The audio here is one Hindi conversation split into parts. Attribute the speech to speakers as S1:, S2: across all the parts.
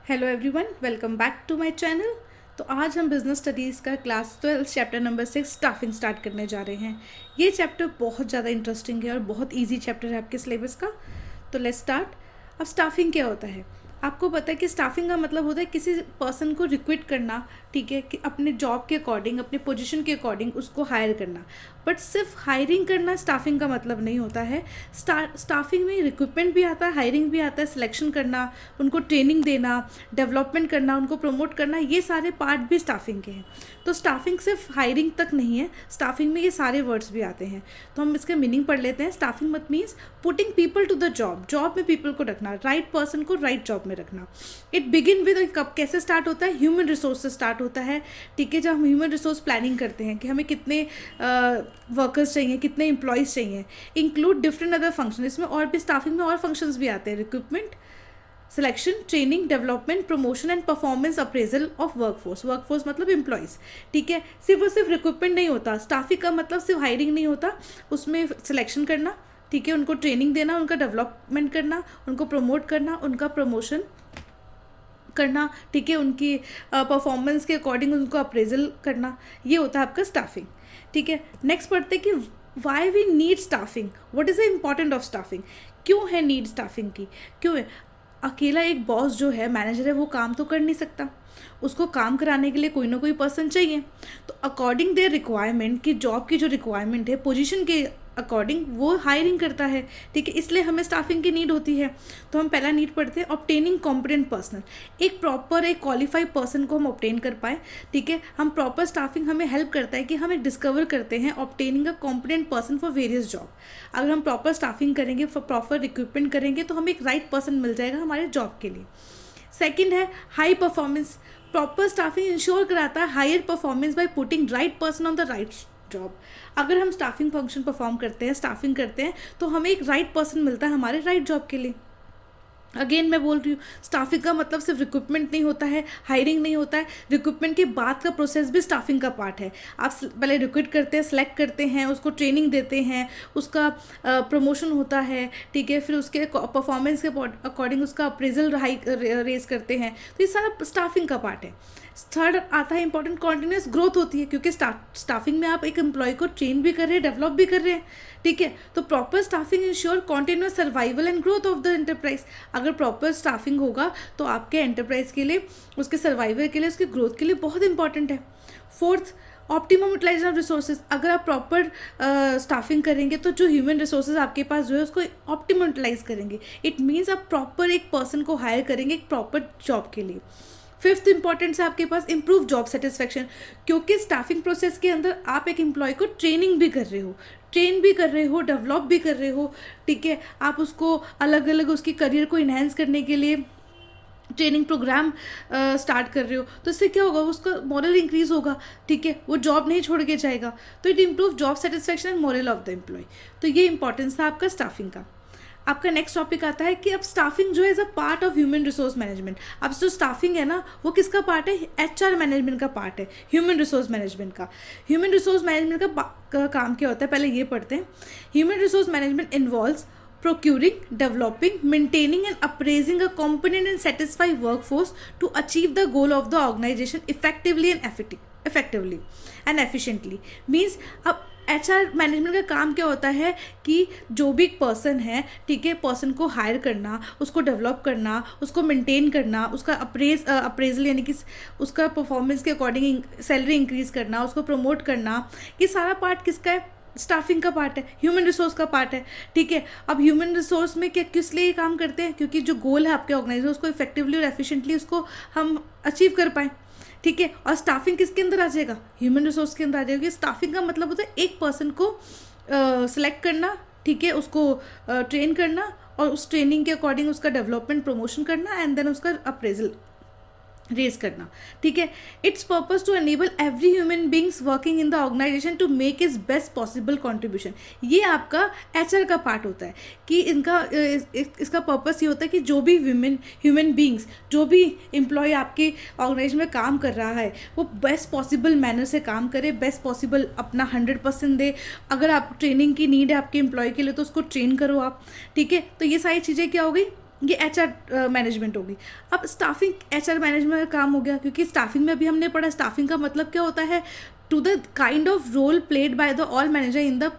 S1: Hello everyone, welcome back to my channel. तो आज हम बिजनेस स्टडीज़ का class 12 chapter number 6 staffing start करने जा रहे हैं। ये चैप्टर बहुत ज़्यादा इंटरेस्टिंग है और बहुत इजी चैप्टर है आपके सिलेबस का। तो लेट्स स्टार्ट। अब स्टाफिंग क्या होता है? आपको पता है कि स्टाफिंग का मतलब होता है किसी पर्सन को रिक्रूट करना, ठीक है, कि अपने जॉब के अकॉर्डिंग, अपने पोजीशन के अकॉर्डिंग उसको हायर करना। बट सिर्फ हायरिंग करना स्टाफिंग का मतलब नहीं होता है। स्टाफिंग में रिक्रूटमेंट भी आता है, हायरिंग भी आता है, सिलेक्शन करना, उनको ट्रेनिंग देना, डेवलपमेंट करना, उनको प्रमोट करना, ये सारे पार्ट भी स्टाफिंग के हैं। तो स्टाफिंग सिर्फ हायरिंग तक नहीं है, स्टाफिंग में ये सारे वर्ड्स भी आते हैं। तो हम इसके मीनिंग पढ़ लेते हैं। स्टाफिंग मत means putting people to the job, job में पीपल को रखना, राइट पर्सन को राइट जॉब में रखना। इट बिगिन विद, कब कैसे स्टार्ट होता है? ह्यूमन रिसोर्स से स्टार्ट होता है, ठीक है। जब हम ह्यूमन रिसोर्स प्लानिंग करते हैं कि हमें कितने वर्कर्स चाहिए, कितने एम्प्लॉयज़ चाहिए, इंक्लूड डिफरेंट अदर फंक्शन। इसमें और भी स्टाफिंग में और फंक्शंस भी आते हैं, recruitment, selection, training, development, promotion and performance appraisal of workforce. Workforce मतलब एम्प्लॉयज़, ठीक है। सिर्फ और सिर्फ रिक्रूटमेंट नहीं होता, स्टाफिंग का मतलब सिर्फ हायरिंग नहीं होता, उसमें सिलेक्शन करना, ठीक है, उनको ट्रेनिंग देना, उनका डेवलपमेंट करना, उनको प्रमोट करना, उनका प्रमोशन करना, ठीक है, उनकी परफॉर्मेंस के अकॉर्डिंग उनको अप्रेजल करना, ये होता है आपका स्टाफिंग, ठीक है। नेक्स्ट पढ़ते हैं कि why we need staffing, what is the important of staffing. क्यों है नीड स्टाफिंग की? क्यों है? अकेला एक बॉस जो है, मैनेजर है, वो काम तो कर नहीं सकता, उसको काम कराने के लिए कोई ना कोई पर्सन चाहिए। तो अकॉर्डिंग देयर रिक्वायरमेंट, की जॉब की जो रिक्वायरमेंट है, पोजीशन के अकॉर्डिंग वो हायरिंग करता है, ठीक है। इसलिए हमें स्टाफिंग की नीड होती है। तो हम पहला नीड पढ़ते हैं, ऑब्टेनिंग कॉम्पिटेंट पर्सनल। एक प्रॉपर, एक क्वालिफाइड पर्सन को हम ऑब्टेन कर पाए, ठीक है। हम प्रॉपर स्टाफिंग हमें हेल्प करता है कि हम एक डिस्कवर करते हैं obtaining a competent person for various job. अगर हम प्रॉपर स्टाफिंग करेंगे, प्रॉपर रिक्रूटमेंट करेंगे, तो हमें एक राइट पर्सन मिल जाएगा हमारे जॉब के लिए। सेकेंड है high performance. Proper staffing ensure कराता है higher performance by putting right person on the right job. अगर हम स्टाफिंग फंक्शन परफॉर्म करते हैं, स्टाफिंग करते हैं, तो हमें एक राइट पर्सन मिलता है हमारे राइट जॉब के लिए। अगेन मैं बोल रही हूँ, स्टाफिंग का मतलब सिर्फ रिक्रूटमेंट नहीं होता है, हायरिंग नहीं होता है, रिक्रूटमेंट के बाद का प्रोसेस भी स्टाफिंग का पार्ट है। आप पहले रिक्रूट करते हैं, सेलेक्ट करते हैं, उसको ट्रेनिंग देते हैं, उसका प्रमोशन होता है, ठीक है, फिर उसके परफॉर्मेंस के अकॉर्डिंग उसका अप्रेजल रेस करते हैं। तो ये सारा स्टाफिंग का पार्ट है। थर्ड आता है इंपॉर्टेंट, कॉन्टिन्यूस ग्रोथ होती है, क्योंकि स्टाफिंग में आप एक एम्प्लॉय को ट्रेन भी कर रहे हैं, डेवलप भी कर रहे हैं, ठीक है। तो proper staffing ensure continuous survival and growth of the enterprise. अगर प्रॉपर स्टाफिंग होगा तो आपके एंटरप्राइज के लिए, उसके सर्वाइवल के लिए, उसके ग्रोथ के लिए बहुत इंपॉर्टेंट है। Fourth, optimum utilisation of resources. अगर आप प्रॉपर स्टाफिंग करेंगे तो जो ह्यूमन रिसोर्सेज आपके पास जो है उसको ऑप्टिमम यूटिलाइज करेंगे। इट मीन्स आप प्रॉपर एक पर्सन को हायर करेंगे एक प्रॉपर जॉब के लिए। फिफ्थ इंपॉर्टेंस है आपके पास इम्प्रूव जॉब सेटिस्फैक्शन, क्योंकि स्टाफिंग प्रोसेस के अंदर आप एक एम्प्लॉय को ट्रेनिंग भी कर रहे हो, ट्रेन भी कर रहे हो, डेवलप भी कर रहे हो, ठीक है। आप उसको अलग अलग उसकी करियर को इन्हेंस करने के लिए ट्रेनिंग प्रोग्राम स्टार्ट कर रहे हो, तो इससे क्या होगा? उसका मॉरल इंक्रीज होगा, ठीक है, वो जॉब नहीं छोड़ के जाएगा। तो it improve job satisfaction and moral of the employee. तो ये इंपॉर्टेंस था आपका स्टाफिंग का। आपका नेक्स्ट टॉपिक आता है कि अब स्टाफिंग जो है as a part of human resource management. अब जो स्टाफिंग है ना, वो किसका पार्ट है? एचआर मैनेजमेंट का पार्ट है, ह्यूमन रिसोर्स मैनेजमेंट का। ह्यूमन रिसोर्स मैनेजमेंट का काम क्या होता है, पहले ये पढ़ते हैं। Human resource management involves procuring, developing, maintaining and appraising a competent and satisfied workforce to achieve the goal of the organization effectively and efficiently. Means अब एचआर मैनेजमेंट का काम क्या होता है कि जो भी एक पर्सन है, ठीक है, पर्सन को हायर करना, उसको डेवलप करना, उसको मेंटेन करना, उसका अप्रेजल यानी कि उसका परफॉर्मेंस के अकॉर्डिंग सैलरी इंक्रीज करना, उसको प्रमोट करना, ये सारा पार्ट किसका है? स्टाफिंग का पार्ट है, ह्यूमन रिसोर्स का पार्ट है, ठीक है। अब ह्यूमन रिसोर्स में क्या किस लिए काम करते हैं? क्योंकि जो गोल है आपके ऑर्गेनाइजेशन उसको इफेक्टिवली और एफिशिएंटली उसको हम अचीव कर पाएँ, ठीक है। और स्टाफिंग किसके अंदर आ जाएगा? ह्यूमन रिसोर्स के अंदर आ जाएगा। स्टाफिंग का मतलब होता है एक पर्सन को सिलेक्ट करना, ठीक है, उसको ट्रेन करना और उस ट्रेनिंग के अकॉर्डिंग उसका डेवलपमेंट, प्रमोशन करना एंड देन उसका अप्रेजल रेज करना, ठीक है। Its purpose to enable every human beings working in the organisation to make is best possible contribution. ये आपका एचआर का पार्ट होता है कि इसका पर्पस ये होता है कि जो भी ह्यूमन बींग्स, जो भी एम्प्लॉय आपके ऑर्गेनाइजेशन में काम कर रहा है, वो बेस्ट पॉसिबल मैनर से काम करे, बेस्ट पॉसिबल अपना 100% दे। अगर आप ट्रेनिंग की नीड है आपके एम्प्लॉय के लिए तो उसको ट्रेन करो आप, ठीक है। तो ये सारी चीज़ें क्या हो गई? ये HR मैनेजमेंट होगी। अब स्टाफिंग HR मैनेजमेंट का काम हो गया, क्योंकि स्टाफिंग में अभी हमने पढ़ा स्टाफिंग का मतलब क्या होता है, to the kind of role played by the all manager in the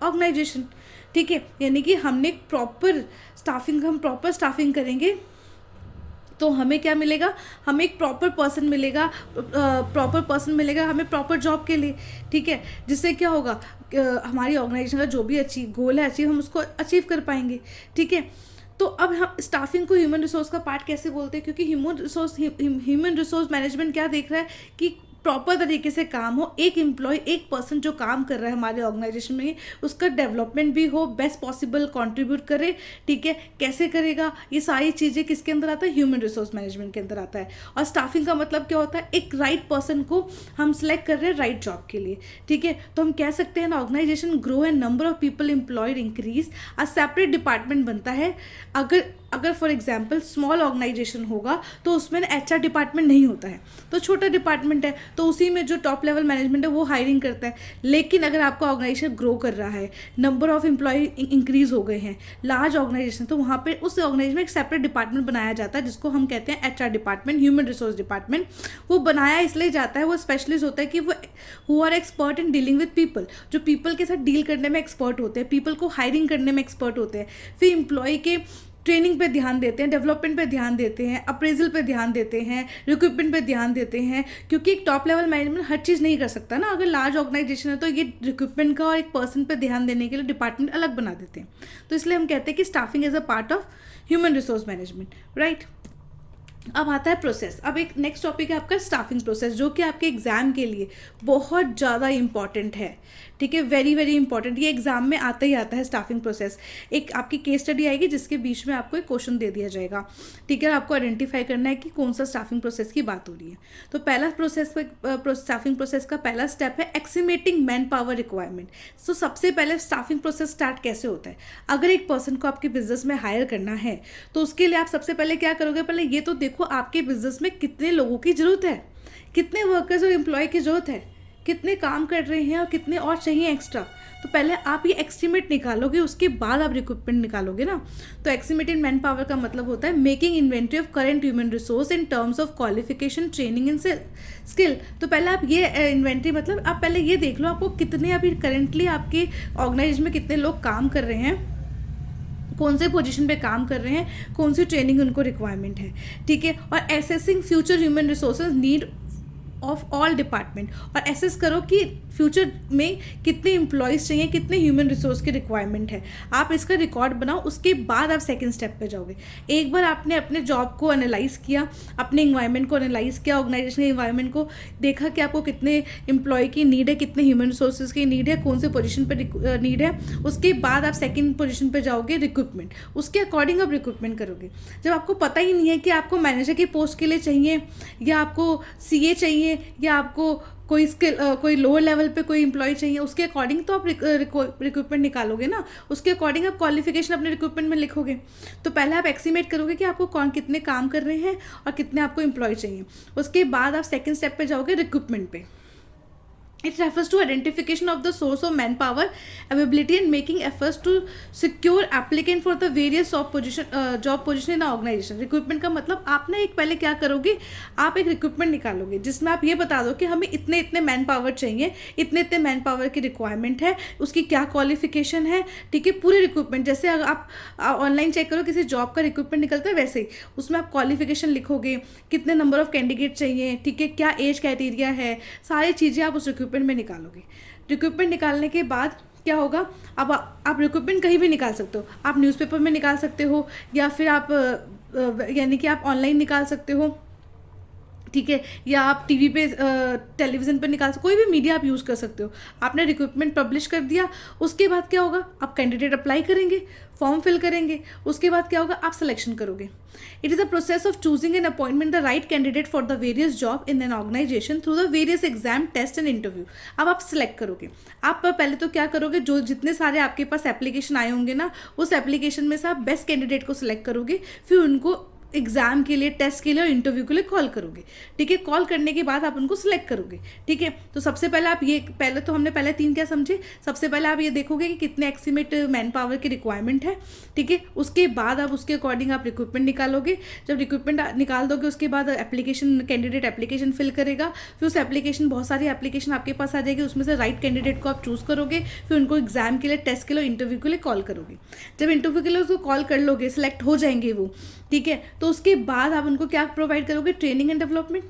S1: organisation. ठीक है, यानी कि हमने प्रॉपर स्टाफिंग, हम प्रॉपर स्टाफिंग करेंगे तो हमें क्या मिलेगा, हमें एक प्रॉपर पर्सन मिलेगा, हमें प्रॉपर जॉब के लिए। ठीक है, जिससे क्या होगा, हमारी ऑर्गेनाइजेशन का जो भी अचीव गोल है हम उसको अचीव कर पाएंगे। ठीक है, तो अब हम स्टाफिंग को ह्यूमन रिसोर्स का पार्ट कैसे बोलते हैं, क्योंकि ह्यूमन रिसोर्स मैनेजमेंट क्या देख रहा है कि प्रॉपर तरीके से काम हो, एक एम्प्लॉय, एक पर्सन जो काम कर रहा है हमारे ऑर्गेनाइजेशन में, उसका डेवलपमेंट भी हो, बेस्ट पॉसिबल कंट्रीब्यूट करे। ठीक है, कैसे करेगा, ये सारी चीज़ें किसके अंदर आता है, ह्यूमन रिसोर्स मैनेजमेंट के अंदर आता है। और स्टाफिंग का मतलब क्या होता है, एक राइट पर्सन को हम सेलेक्ट कर रहे हैं राइट जॉब के लिए। ठीक है, तो हम कह सकते हैं ना, organisation grow and number of people employed increase, a separate department बनता है। अगर फॉर एग्जाम्पल स्मॉल ऑर्गेनाइजेशन होगा तो उसमें HR डिपार्टमेंट नहीं होता है, तो छोटा डिपार्टमेंट है, तो उसी में जो टॉप लेवल मैनेजमेंट है वो हायरिंग करता है। लेकिन अगर आपका ऑर्गेनाइजेशन ग्रो कर रहा है, नंबर ऑफ एम्प्लॉय इंक्रीज हो गए हैं, लार्ज ऑर्गेनाइजेशन, तो वहाँ पे उस ऑर्गेनाइजेशन में एक सेपरेट डिपार्टमेंट बनाया जाता है, जिसको हम कहते हैं HR department, human resource department. वो बनाया इसलिए जाता है, वो स्पेशलिस्ट होता है कि वो who are expert in dealing with people, जो पीपल के साथ डील करने में एक्सपर्ट होते हैं, पीपल को हायरिंग करने में एक्सपर्ट होते हैं, फिर एम्प्लॉय के ट्रेनिंग पे ध्यान देते हैं, डेवलपमेंट पे ध्यान देते हैं, अप्रेजल पे ध्यान देते हैं, रिक्रूटमेंट पे ध्यान देते हैं। क्योंकि एक टॉप लेवल मैनेजमेंट हर चीज़ नहीं कर सकता ना, अगर लार्ज ऑर्गेनाइजेशन है तो ये रिक्रूटमेंट का और एक पर्सन पे ध्यान देने के लिए डिपार्टमेंट अलग बना देते हैं। तो इसलिए हम कहते हैं कि staffing is a part of human resource management, right. अब आता है प्रोसेस। अब एक नेक्स्ट टॉपिक है आपका स्टाफिंग प्रोसेस, जो कि आपके एग्जाम के लिए बहुत ज़्यादा इंपॉर्टेंट है। ठीक है, वेरी वेरी इंपॉर्टेंट, ये एग्जाम में आता ही आता है स्टाफिंग प्रोसेस। एक आपकी केस स्टडी आएगी जिसके बीच में आपको एक क्वेश्चन दे दिया जाएगा। ठीक है, आपको आइडेंटिफाई करना है कि कौन सा स्टाफिंग प्रोसेस की बात हो रही है। तो पहला स्टाफिंग प्रोसेस का पहला स्टेप है एस्टिमेटिंग मैन पावर रिक्वायरमेंट। तो सबसे पहले स्टाफिंग प्रोसेस स्टार्ट कैसे होता है, अगर एक पर्सन को आपके बिजनेस में हायर करना है तो उसके लिए आप सबसे पहले क्या करोगे, पहले ये तो देखो आपके बिजनेस में कितने लोगों की ज़रूरत है, कितने वर्कर्स और एम्प्लॉय की ज़रूरत है, कितने काम कर रहे हैं और कितने और चाहिए एक्स्ट्रा। तो पहले आप ये एस्टिमेट निकालोगे, उसके बाद आप रिक्रूटमेंट निकालोगे ना। तो एस्टिमेटेड मैन पावर का मतलब होता है making inventory of current human resource in terms of qualification, training and skill. तो पहले आप ये इन्वेंटरी मतलब आप पहले ये देख लो आपको कितने अभी करेंटली आपके ऑर्गेनाइजेशन में कितने लोग काम कर रहे हैं, कौन से पोजीशन पे काम कर रहे हैं, कौन सी ट्रेनिंग उनको रिक्वायरमेंट है। ठीक है, और assessing future human resources need of all department, और एसेस करो कि फ्यूचर में कितने एम्प्लॉयज़ चाहिए, कितने ह्यूमन रिसोर्स की रिक्वायरमेंट है। आप इसका रिकॉर्ड बनाओ, उसके बाद आप सेकंड स्टेप पे जाओगे। एक बार आपने अपने जॉब को एनालाइज किया, अपने इन्वायरमेंट को एनालाइज किया, ऑर्गेनाइजेशन के इन्वायरमेंट को देखा कि आपको कितने एम्प्लॉय की नीड है, कितने ह्यूमन रिसोर्सेज की नीड है, कौन से पोजीशन पर नीड है। उसके बाद आप सेकेंड पोजीशन पर जाओगे रिक्रूटमेंट, उसके अकॉर्डिंग आप रिक्रूटमेंट करोगे। जब आपको पता ही नहीं है कि आपको मैनेजर की पोस्ट के लिए चाहिए या आपको CA चाहिए या आपको कोई स्किल कोई लोअर लेवल पे कोई एम्प्लॉय चाहिए, उसके अकॉर्डिंग तो आप रिक्रूटमेंट निकालोगे ना, उसके अकॉर्डिंग आप क्वालिफिकेशन अपने रिक्रूटमेंट में लिखोगे। तो पहले आप एस्टिमेट करोगे कि आपको कौन कितने काम कर रहे हैं और कितने आपको एम्प्लॉय चाहिए। उसके बाद आप सेकेंड स्टेप पे जाओगे रिक्रूटमेंट पे। It refers to identification of the source of manpower, availability and making efforts to secure applicant for the various job position in organization. Recruitment का मतलब आप ना एक पहले क्या करोगे, आप एक रिक्रूटमेंट निकालोगे जिसमें आप ये बता दो कि हमें इतने इतने मैन पावर चाहिए, इतने इतने मैन पावर की रिक्वायरमेंट है, उसकी क्या क्वालिफिकेशन है। ठीक है, पूरे रिक्रूटमेंट जैसे अगर आप ऑनलाइन चेक करो किसी जॉब का रिक्रूटमेंट निकलता है वैसे ही उसमें आप क्वालिफिकेशन लिखोगे, कितने नंबर ऑफ कैंडिडेट चाहिए, ठीक है, क्या एज क्राइटेरिया है, सारी चीज़ें आप उस रिक्रूटमेंट में निकालोगे। रिक्रूटमेंट निकालने के बाद क्या होगा, अब आप रिक्रूटमेंट कहीं भी निकाल सकते हो, आप न्यूज़पेपर में निकाल सकते हो या फिर आप यानी कि आप ऑनलाइन निकाल सकते हो। ठीक है, या आप टीवी पे टेलीविज़न पर निकाल सकते, कोई भी मीडिया आप यूज़ कर सकते हो। आपने रिक्रूटमेंट पब्लिश कर दिया, उसके बाद क्या होगा, आप कैंडिडेट अप्लाई करेंगे, फॉर्म फिल करेंगे, उसके बाद क्या होगा, आप सिलेक्शन करोगे। It is a process of choosing and appointment the right candidate for the various job in an organisation through the various exam, test and interview. अब आप सिलेक्ट करोगे, आप पहले तो क्या करोगे, जो जितने सारे आपके पास एप्लीकेशन आए होंगे ना, उस एप्लीकेशन में से आप बेस्ट कैंडिडेट को सिलेक्ट करोगे, फिर उनको एग्जाम के लिए, टेस्ट के लिए और इंटरव्यू के लिए कॉल करोगे। ठीक है, कॉल करने के बाद आप उनको सिलेक्ट करोगे। ठीक है, तो सबसे पहले आप ये, पहले तो हमने पहले 3 क्या समझे, सबसे पहले आप ये देखोगे कि कितने एस्टिमेट मैन पावर की रिक्वायरमेंट है। ठीक है, उसके बाद आप उसके अकॉर्डिंग आप रिक्रूटमेंट निकालोगे। जब रिक्रूटमेंट निकाल दोगे उसके बाद एप्लीकेशन, कैंडिडेट एप्लीकेशन फिल करेगा, फिर उस एप्लीकेशन, बहुत सारी एप्लीकेशन आपके पास आ जाएगी, उसमें से राइट कैंडिडेट को आप चूज़ करोगे, फिर उनको एग्जाम के लिए, टेस्ट के लिए, इंटरव्यू के लिए कॉल करोगे। जब इंटरव्यू के लिए उसको कॉल कर लोगे, सिलेक्ट हो जाएंगे वो, ठीक है, तो उसके बाद आप उनको क्या प्रोवाइड करोगे, ट्रेनिंग एंड डेवलपमेंट।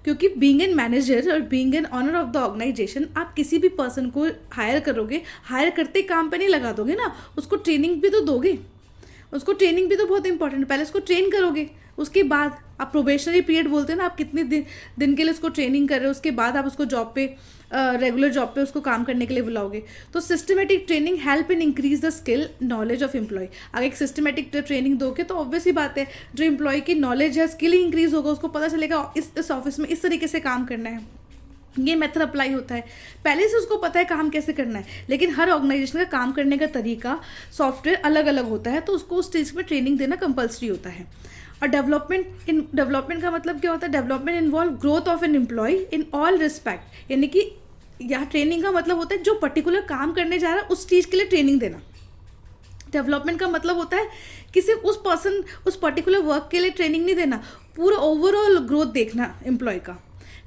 S1: क्योंकि बीइंग एन मैनेजर और being an owner of the organisation, आप किसी भी पर्सन को हायर करोगे, हायर करते काम पे नहीं लगा दोगे ना, उसको ट्रेनिंग भी तो दोगे, उसको ट्रेनिंग भी तो बहुत इंपॉर्टेंट है। पहले उसको ट्रेन करोगे, उसके बाद आप प्रोबेशनरी पीरियड बोलते हैं ना, आप कितने दिन के लिए उसको ट्रेनिंग कर रहे हो, उसके बाद आप उसको जॉब पे, रेगुलर जॉब पे उसको काम करने के लिए बुलाओगे। तो systematic training help in increase the skill knowledge of employee. अगर एक सिस्टमेटिक ट्रेनिंग दोगे तो ऑब्वियस ही बात है, जो एम्प्लॉय की नॉलेज है, स्किल ही इंक्रीज होगा, उसको पता चलेगा इस ऑफिस में इस तरीके से काम करना है, ये मेथड अप्लाई होता है, पहले से उसको पता है काम कैसे करना है। लेकिन हर ऑर्गेनाइजेशन का काम करने का तरीका, सॉफ्टवेयर अलग अलग होता है, तो उसको उस चीज़ में ट्रेनिंग देना कंपल्सरी होता है। और डेवलपमेंट का मतलब क्या होता है, development involve growth of an employee in all respect. यानी कि यहाँ ट्रेनिंग का मतलब होता है जो पर्टिकुलर काम करने जा रहा है उस चीज़ के लिए ट्रेनिंग देना। डेवलपमेंट का मतलब होता है कि सिर्फ उस पर्सन, उस पर्टिकुलर वर्क के लिए ट्रेनिंग नहीं देना, पूरा ओवरऑल ग्रोथ देखना एम्प्लॉय का।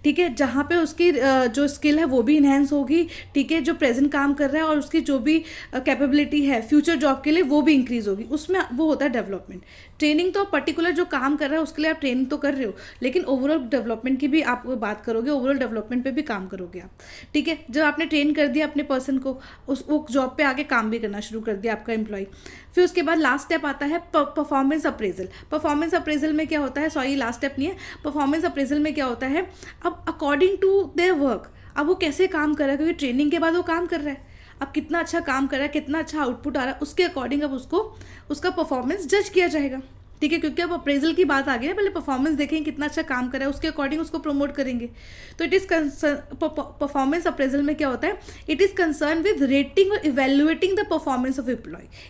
S1: ठीक है, जहाँ पे उसकी जो स्किल है वो भी इन्हेंस होगी। ठीक है, जो प्रेजेंट काम कर रहा है और उसकी जो भी कैपेबिलिटी है फ्यूचर जॉब के लिए वो भी इंक्रीज होगी, उसमें वो होता है डेवलपमेंट। ट्रेनिंग तो पर्टिकुलर जो काम कर रहा है उसके लिए आप ट्रेनिंग तो कर रहे हो, लेकिन ओवरऑल डेवलपमेंट की भी आप बात करोगे, ओवरऑल डेवलपमेंट पे भी काम करोगे आप। ठीक है, जब आपने ट्रेन कर दिया अपने पर्सन को, वो जॉब पे आगे काम भी करना शुरू कर दिया आपका एम्प्लॉय, फिर उसके बाद लास्ट स्टेप आता है परफॉर्मेंस अप्रेजल। परफॉर्मेंस अप्रेजल में क्या होता है, सॉरी लास्ट स्टेप नहीं है, परफॉर्मेंस अप्रेजल में क्या होता है, अब अकॉर्डिंग टू देयर वर्क, अब वो कैसे काम कर रहा है, क्योंकि ट्रेनिंग के बाद वो काम कर रहा है, अब कितना अच्छा काम कर रहा है, कितना अच्छा आउटपुट आ रहा है, उसके अकॉर्डिंग अब उसको, उसका परफॉर्मेंस जज किया जाएगा। ठीक है, क्योंकि अब अप्रेजल की बात आ गई है, पहले परफॉर्मेंस देखेंगे कितना अच्छा काम कर रहा है, उसके अकॉर्डिंग उसको प्रमोट करेंगे। तो इट इज़ परफॉर्मेंस अप्रेजल में क्या होता है, it is concern with rating और evaluating the performance of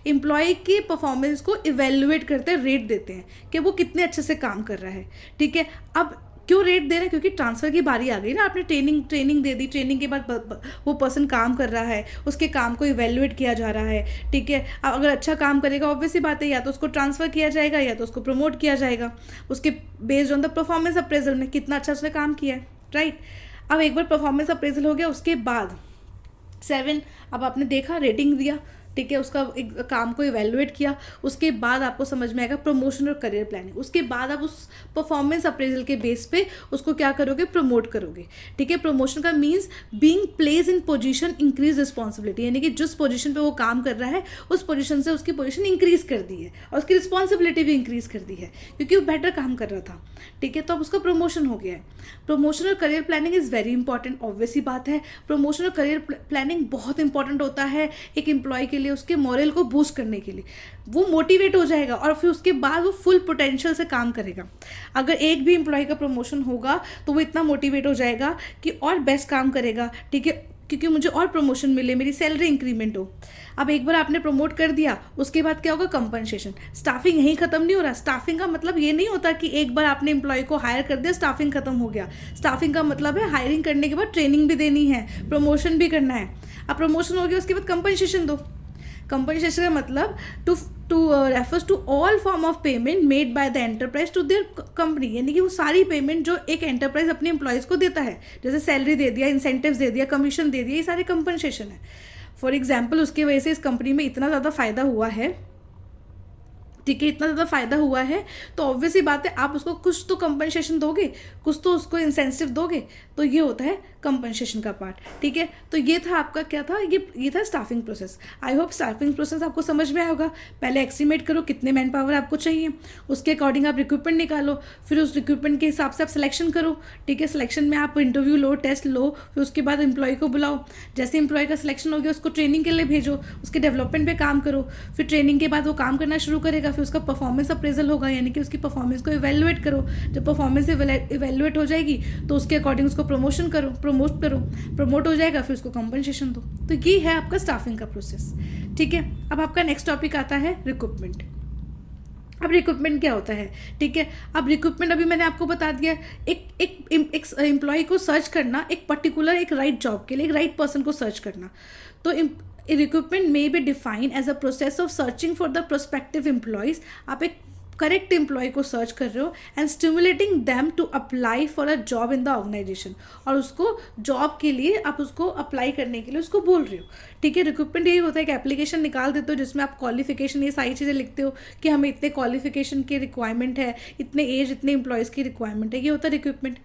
S1: employee के परफॉर्मेंस को इवेल्युएट करते हैं, रेट देते हैं कि वो कितने अच्छे से काम कर रहा है। ठीक है, अब क्यों रेट दे रहे हैं, क्योंकि ट्रांसफ़र की बारी आ गई ना, आपने ट्रेनिंग दे दी, ट्रेनिंग के बाद वो पर्सन काम कर रहा है, उसके काम को इवेल्युएट किया जा रहा है। ठीक है, अब अगर अच्छा काम करेगा ऑब्वियसली बात है, या तो उसको ट्रांसफ़र किया जाएगा या तो उसको प्रमोट किया जाएगा, उसके based on the performance appraisal में कितना अच्छा उसने काम किया है। राइट, अब एक बार परफॉर्मेंस अप्रेजल हो गया, उसके बाद 7, अब आपने देखा, रेटिंग दिया, ठीक है, उसका एक काम को इवेल्युएट किया, उसके बाद आपको समझ में आएगा प्रमोशन और करियर प्लानिंग। उसके बाद आप उस परफॉर्मेंस अप्रेजल के बेस पे उसको क्या करोगे, प्रमोट करोगे। ठीक है, प्रमोशन का means being place in position increase responsibility, यानी कि जिस पोजीशन पे वो काम कर रहा है उस पोजीशन से उसकी पोजीशन इंक्रीज कर दी है और उसकी रिस्पॉन्सिबिलिटी भी इंक्रीज कर दी है, क्योंकि वो बेटर काम कर रहा था। ठीक है, तो अब उसका प्रमोशन हो गया है। प्रमोशन और career planning is very important, obvious ही बात है, प्रमोशन और करियर प्लानिंग बहुत इंपॉर्टेंट होता है एक एम्प्लॉय के लिए, उसके मोरल को बूस्ट करने के लिए। वो मोटिवेट हो जाएगा और फिर उसके बाद वो फुल पोटेंशियल से काम करेगा। अगर एक भी एम्प्लॉय का प्रमोशन होगा तो वो इतना मोटिवेट हो जाएगा कि और बेस्ट काम करेगा। ठीक है, क्योंकि मुझे और प्रमोशन मिले, मेरी सैलरी इंक्रीमेंट हो। अब एक बार आपने प्रमोट कर दिया, उसके बाद क्या होगा, कंपनसेशन। स्टाफिंग यहीं खत्म नहीं हो रहा। स्टाफिंग का मतलब ये नहीं होता कि एक बार आपने एम्प्लॉय को हायर कर दिया स्टाफिंग खत्म हो गया। स्टाफिंग का मतलब है हायरिंग करने के बाद ट्रेनिंग भी देनी है, प्रमोशन भी करना है। अब प्रमोशन हो गया, उसके बाद कंपनसेशन दो। कंपनसेशन का मतलब to refers to all form of payment made by the enterprise to their company, यानी कि वो सारी पेमेंट जो एक एंटरप्राइज अपने एम्प्लॉयज़ को देता है, जैसे सैलरी दे दिया, इंसेंटिव्स दे दिया, कमीशन दे दिया, ये सारे कंपनसेशन है। फॉर एग्जाम्पल, उसकी वजह से इस कंपनी में इतना ज़्यादा फायदा हुआ है, ठीक है, इतना ज़्यादा फायदा हुआ है, तो ऑब्वियसली बात है आप उसको कुछ तो कंपनसेशन दोगे, कुछ तो उसको इंसेंटिव दोगे, तो ये होता है कंपनसेशन का पार्ट। ठीक है, तो ये था आपका क्या था, ये था staffing process. I hope staffing process आपको समझ में आया होगा। पहले एस्टिमेट करो कितने मैन पावर आपको चाहिए, उसके अकॉर्डिंग आप रिक्रूटमेंट निकालो, फिर उस रिक्रूटमेंट के हिसाब से आप सिलेक्शन करो। ठीक है, सिलेक्शन में आप इंटरव्यू लो, टेस्ट लो, फिर उसके बाद एम्प्लॉय को बुलाओ। जैसे एम्प्लॉय का सिलेक्शन हो गया उसको ट्रेनिंग के लिए भेजो, उसके डेवलपमेंट पे काम करो, फिर ट्रेनिंग के बाद वो काम करना शुरू करेगा, फिर उसका परफॉर्मेंस अप्रेजल होगा, यानी कि उसकी परफॉर्मेंस को इवेल्युएट करो। जब परफॉर्मेंस इवेल्युएट हो जाएगी तो उसके अकॉर्डिंग उसको प्रमोट हो जाएगा, फिर उसको कंपनसेशन दो। तो ये है आपका स्टाफिंग का प्रोसेस। ठीक है, अब आपका नेक्स्ट टॉपिक आता है रिक्रूटमेंट। अब रिक्रूटमेंट क्या होता है, ठीक है। अब रिक्रूटमेंट अभी मैंने आपको बता दिया, एक एम्प्लॉय को सर्च करना, एक पर्टिकुलर एक राइट जॉब के लिए एक राइट पर्सन को सर्च करना। तो recruitment may be defined as a process of searching for the prospective employees. आप एक करेक्ट एम्प्लॉय को सर्च कर रहे हो and stimulating them to apply for a job in the organisation, और उसको जॉब के लिए आप उसको अप्लाई करने के लिए उसको बोल रहे हो, ठीक है। रिक्रूटमेंट यही होता है कि एप्लीकेशन निकाल देते हो जिसमें आप क्वालिफिकेशन ये सारी चीज़ें लिखते हो कि हमें इतने क्वालिफिकेशन की रिक्वायरमेंट है, इतने एज, इतने एम्प्लॉयज़ की रिक्वायरमेंट है, ये होता है रिक्रूटमेंट।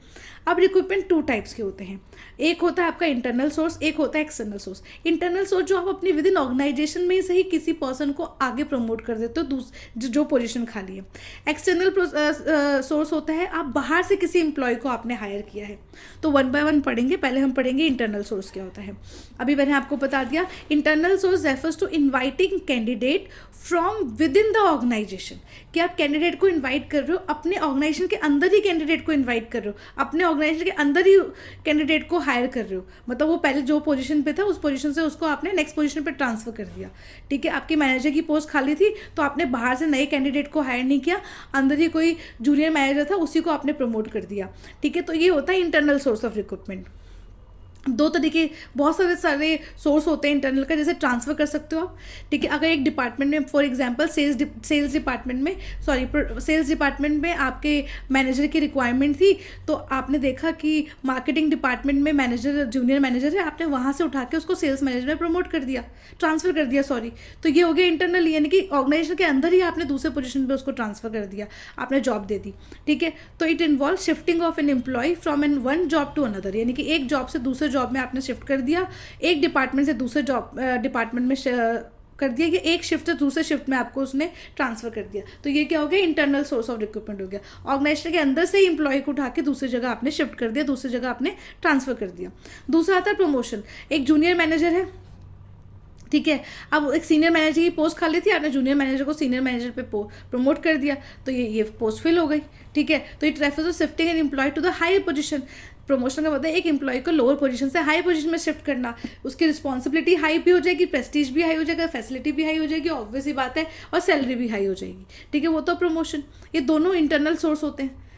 S1: अब रिक्रूटमेंट 2 टाइप्स के होते हैं, एक होता है आपका इंटरनल सोर्स, एक होता है एक्सटर्नल सोर्स। इंटरनल सोर्स जो आप अपनी विद इन ऑर्गेनाइजेशन में से ही किसी पर्सन को आगे प्रमोट कर देते हो जो पोजीशन खाली है। एक्सटर्नल सोर्स होता है आप बाहर से किसी एम्प्लॉय को आपने हायर किया है। तो 1 बाय 1 पढ़ेंगे, पहले हम पढ़ेंगे इंटरनल सोर्स क्या होता है। अभी मैंने आपको बता दिया, internal source refers to inviting candidate from within the organisation, कि आप कैंडिडेट को इन्वाइट कर रहे हो, अपने ऑर्गेनाइजेशन के अंदर ही कैंडिडेट को इन्वाइट कर रहे हो, अपने ऑर्गेनाइजेशन के अंदर ही कैंडिडेट को हायर कर रहे हो। मतलब वो पहले जो पोजीशन पे था उस पोजीशन से उसको आपने नेक्स्ट पोजीशन पे ट्रांसफर कर दिया, ठीक है। आपकी मैनेजर की पोस्ट खाली थी तो आपने बाहर से नए कैंडिडेट को हायर नहीं किया, अंदर ही कोई जूनियर मैनेजर था उसी को आपने प्रमोट कर दिया, ठीक है। तो ये होता है इंटरनल सोर्स ऑफ रिक्रूटमेंट। 2 तरीके, बहुत सारे सोर्स होते हैं इंटरनल का, जैसे ट्रांसफ़र कर सकते हो आप, ठीक है। अगर एक डिपार्टमेंट में फॉर एग्जांपल सेल्स डिपार्टमेंट में आपके मैनेजर की रिक्वायरमेंट थी, तो आपने देखा कि मार्केटिंग डिपार्टमेंट में मैनेजर जूनियर मैनेजर है, आपने वहाँ से उठा के उसको सेल्स मैनेजर में प्रमोट कर दिया, ट्रांसफ़र कर दिया, सॉरी। तो ये हो गया इंटरनल, यानी कि ऑर्गेनाइजेशन के अंदर ही आपने दूसरे पोजीशन पे उसको ट्रांसफ़र कर दिया, आपने जॉब दे दी, ठीक है। तो it involve shifting of an employee from an one job to another, यानी कि एक जॉब से दूसरे जॉब में आपने शिफ्ट कर दिया, एक डिपार्टमेंट से दूसरे डिपार्टमेंट में कर दिया, कि एक शिफ्ट से दूसरे शिफ्ट में आपको उसने ट्रांसफर कर दिया। तो ये क्या हो गया, इंटरनल सोर्स ऑफ रिक्रूटमेंट हो गया। ऑर्गेनाइजेशन के अंदर से ही एम्प्लॉय को उठा के दूसरी जगह आपने शिफ्ट कर दिया, दूसरी जगह आपने ट्रांसफर कर दिया। दूसरा आता है प्रमोशन। एक जूनियर मैनेजर है, ठीक है, अब एक सीनियर मैनेजर की पोस्ट खाली थी, आपने जूनियर मैनेजर को सीनियर मैनेजर पे प्रमोट कर दिया, तो ये पोस्ट फिल हो गई, ठीक है। तो it refers to shifting an employee to the higher position. Promotion का मतलब एक एम्प्लॉय को लोअर पोजीशन से हाई पोजीशन में शिफ्ट करना, उसकी रिस्पॉन्सिबिलिटी हाई भी हो जाएगी, प्रेस्टीज भी हाई हो जाएगा, फैसिलिटी भी हाई हो जाएगी, ऑब्वियस ही बात है, और सैलरी भी हाई हो जाएगी, ठीक है। वो तो प्रमोशन, ये दोनों इंटरनल सोर्स होते हैं।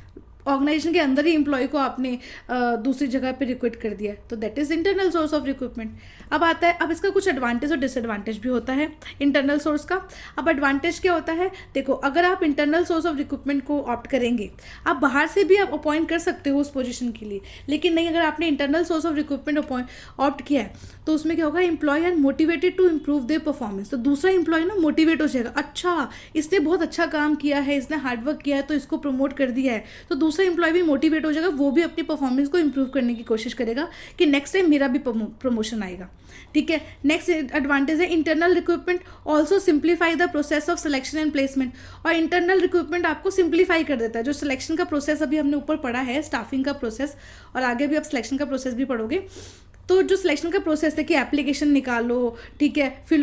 S1: ऑर्गेनाइजेशन के अंदर ही एम्प्लॉय को आपने दूसरी जगह पे रिक्रूट कर दिया है, तो that is internal source of recruitment. अब आता है, अब इसका कुछ एडवांटेज और डिसएडवांटेज भी होता है इंटरनल सोर्स का। अब एडवांटेज क्या होता है, देखो, अगर आप इंटरनल सोर्स ऑफ रिक्रूटमेंट को ऑप्ट करेंगे, आप बाहर से भी आप अपॉइंट कर सकते हो उस पोजीशन के लिए, लेकिन नहीं, अगर आपने internal source of recruitment opt किया है तो उसमें क्या होगा, employee are motivated to improve their performance. तो दूसरा एम्प्लॉय ना मोटिवेट हो जाएगा, अच्छा इसने बहुत अच्छा काम किया है, इसने हार्डवर्क किया है, तो इसको प्रमोट कर दिया है, तो दूसरा एम्प्लॉय भी मोटिवेट हो जाएगा, वो भी अपनी परफॉर्मेंस को इम्प्रूव करने की कोशिश करेगा कि नेक्स्ट टाइम मेरा भी प्रमोशन आएगा, ठीक है। नेक्स्ट एडवांटेज है internal recruitment also simplify the process of selection and placement. और इंटरनल रिक्रूटमेंट आपको सिंप्लीफाई कर देता है, जो सिलेक्शन का प्रोसेस अभी हमने ऊपर पढ़ा है, स्टाफिंग का प्रोसेस, और आगे भी आप सिलेक्शन का प्रोसेस भी पढ़ोगे। तो जो सिलेक्शन का प्रोसेस है कि एप्लीकेशन निकालो, ठीक है, फिर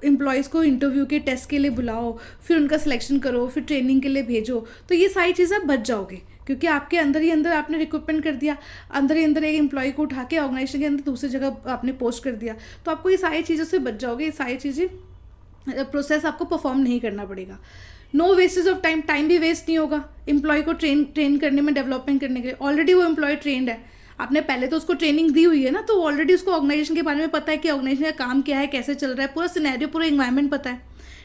S1: एम्प्लॉयज़ को इंटरव्यू के टेस्ट के लिए बुलाओ, फिर उनका सिलेक्शन करो, फिर ट्रेनिंग के लिए भेजो, तो ये सारी चीज़ें आप बच जाओगे, क्योंकि आपके अंदर ही अंदर आपने रिक्रूटमेंट कर दिया, अंदर ही अंदर एक एम्प्लॉय को उठा के ऑर्गेनाइजेशन के अंदर दूसरी जगह आपने पोस्ट कर दिया, तो आपको ये सारी चीज़ों से बच जाओगे, ये सारी चीज़ें प्रोसेस आपको परफॉर्म नहीं करना पड़ेगा। No wastage of time, time भी वेस्ट नहीं होगा एम्प्लॉय को ट्रेन करने में, डेवलपमेंट करने के लिए। ऑलरेडी वो एम्प्लॉय ट्रेंड है, आपने पहले तो उसको ट्रेनिंग दी हुई है ना, तो ऑलरेडी उसको ऑर्गेनाइजेशन के बारे में पता है कि ऑर्गेनाइजेशन का काम क्या है, कैसे चल रहा है, पूरा सिनेरियो, पूरा इन्वायरमेंट पता है,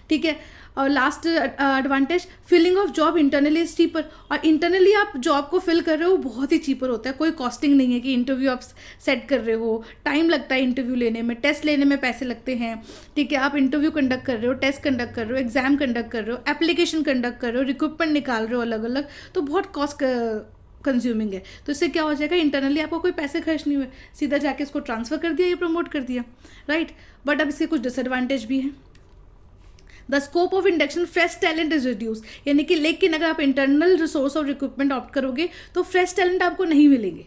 S1: ठीक है। और last advantage, filling of job internally is cheaper. और इंटरनली आप जॉब को फिल कर रहे हो बहुत ही चीपर होता है, कोई कॉस्टिंग नहीं है कि इंटरव्यू आप सेट कर रहे हो, टाइम लगता है इंटरव्यू लेने में, टेस्ट लेने में पैसे लगते हैं, ठीक है। आप इंटरव्यू कंडक्ट कर रहे हो, टेस्ट कंडक्ट कर रहे हो, एग्जाम कंडक्ट कर रहे हो, एप्लीकेशन कंडक्ट कर रहे हो, रिक्रूटमेंट निकाल रहे हो अलग अलग, तो बहुत कॉस्ट कंज्यूमिंग है। तो इससे क्या हो जाएगा, इंटरनली आपको कोई पैसे खर्च नहीं हुए, सीधा जाके इसको ट्रांसफर कर दिया या प्रमोट कर दिया, राइट। बट अब इसके कुछ डिसएडवांटेज भी हैं। The scope of induction fresh talent is reduce, यानी कि लेकिन अगर आप internal resource of recruitment opt करोगे तो फ्रेश टैलेंट आपको नहीं मिलेंगे,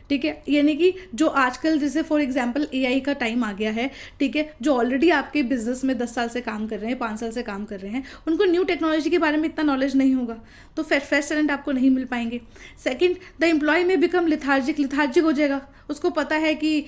S1: ठीक है। यानी कि जो आजकल जैसे फॉर एग्जांपल एआई का टाइम आ गया है, ठीक है, जो ऑलरेडी आपके बिजनेस में 10 साल से काम कर रहे हैं, 5 साल से काम कर रहे हैं, उनको न्यू टेक्नोलॉजी के बारे में इतना नॉलेज नहीं होगा, तो फ्रेश टैलेंट आपको नहीं मिल पाएंगे। सेकंड, द एम्प्लॉय में बिकम लिथार्जिक हो जाएगा, उसको पता है कि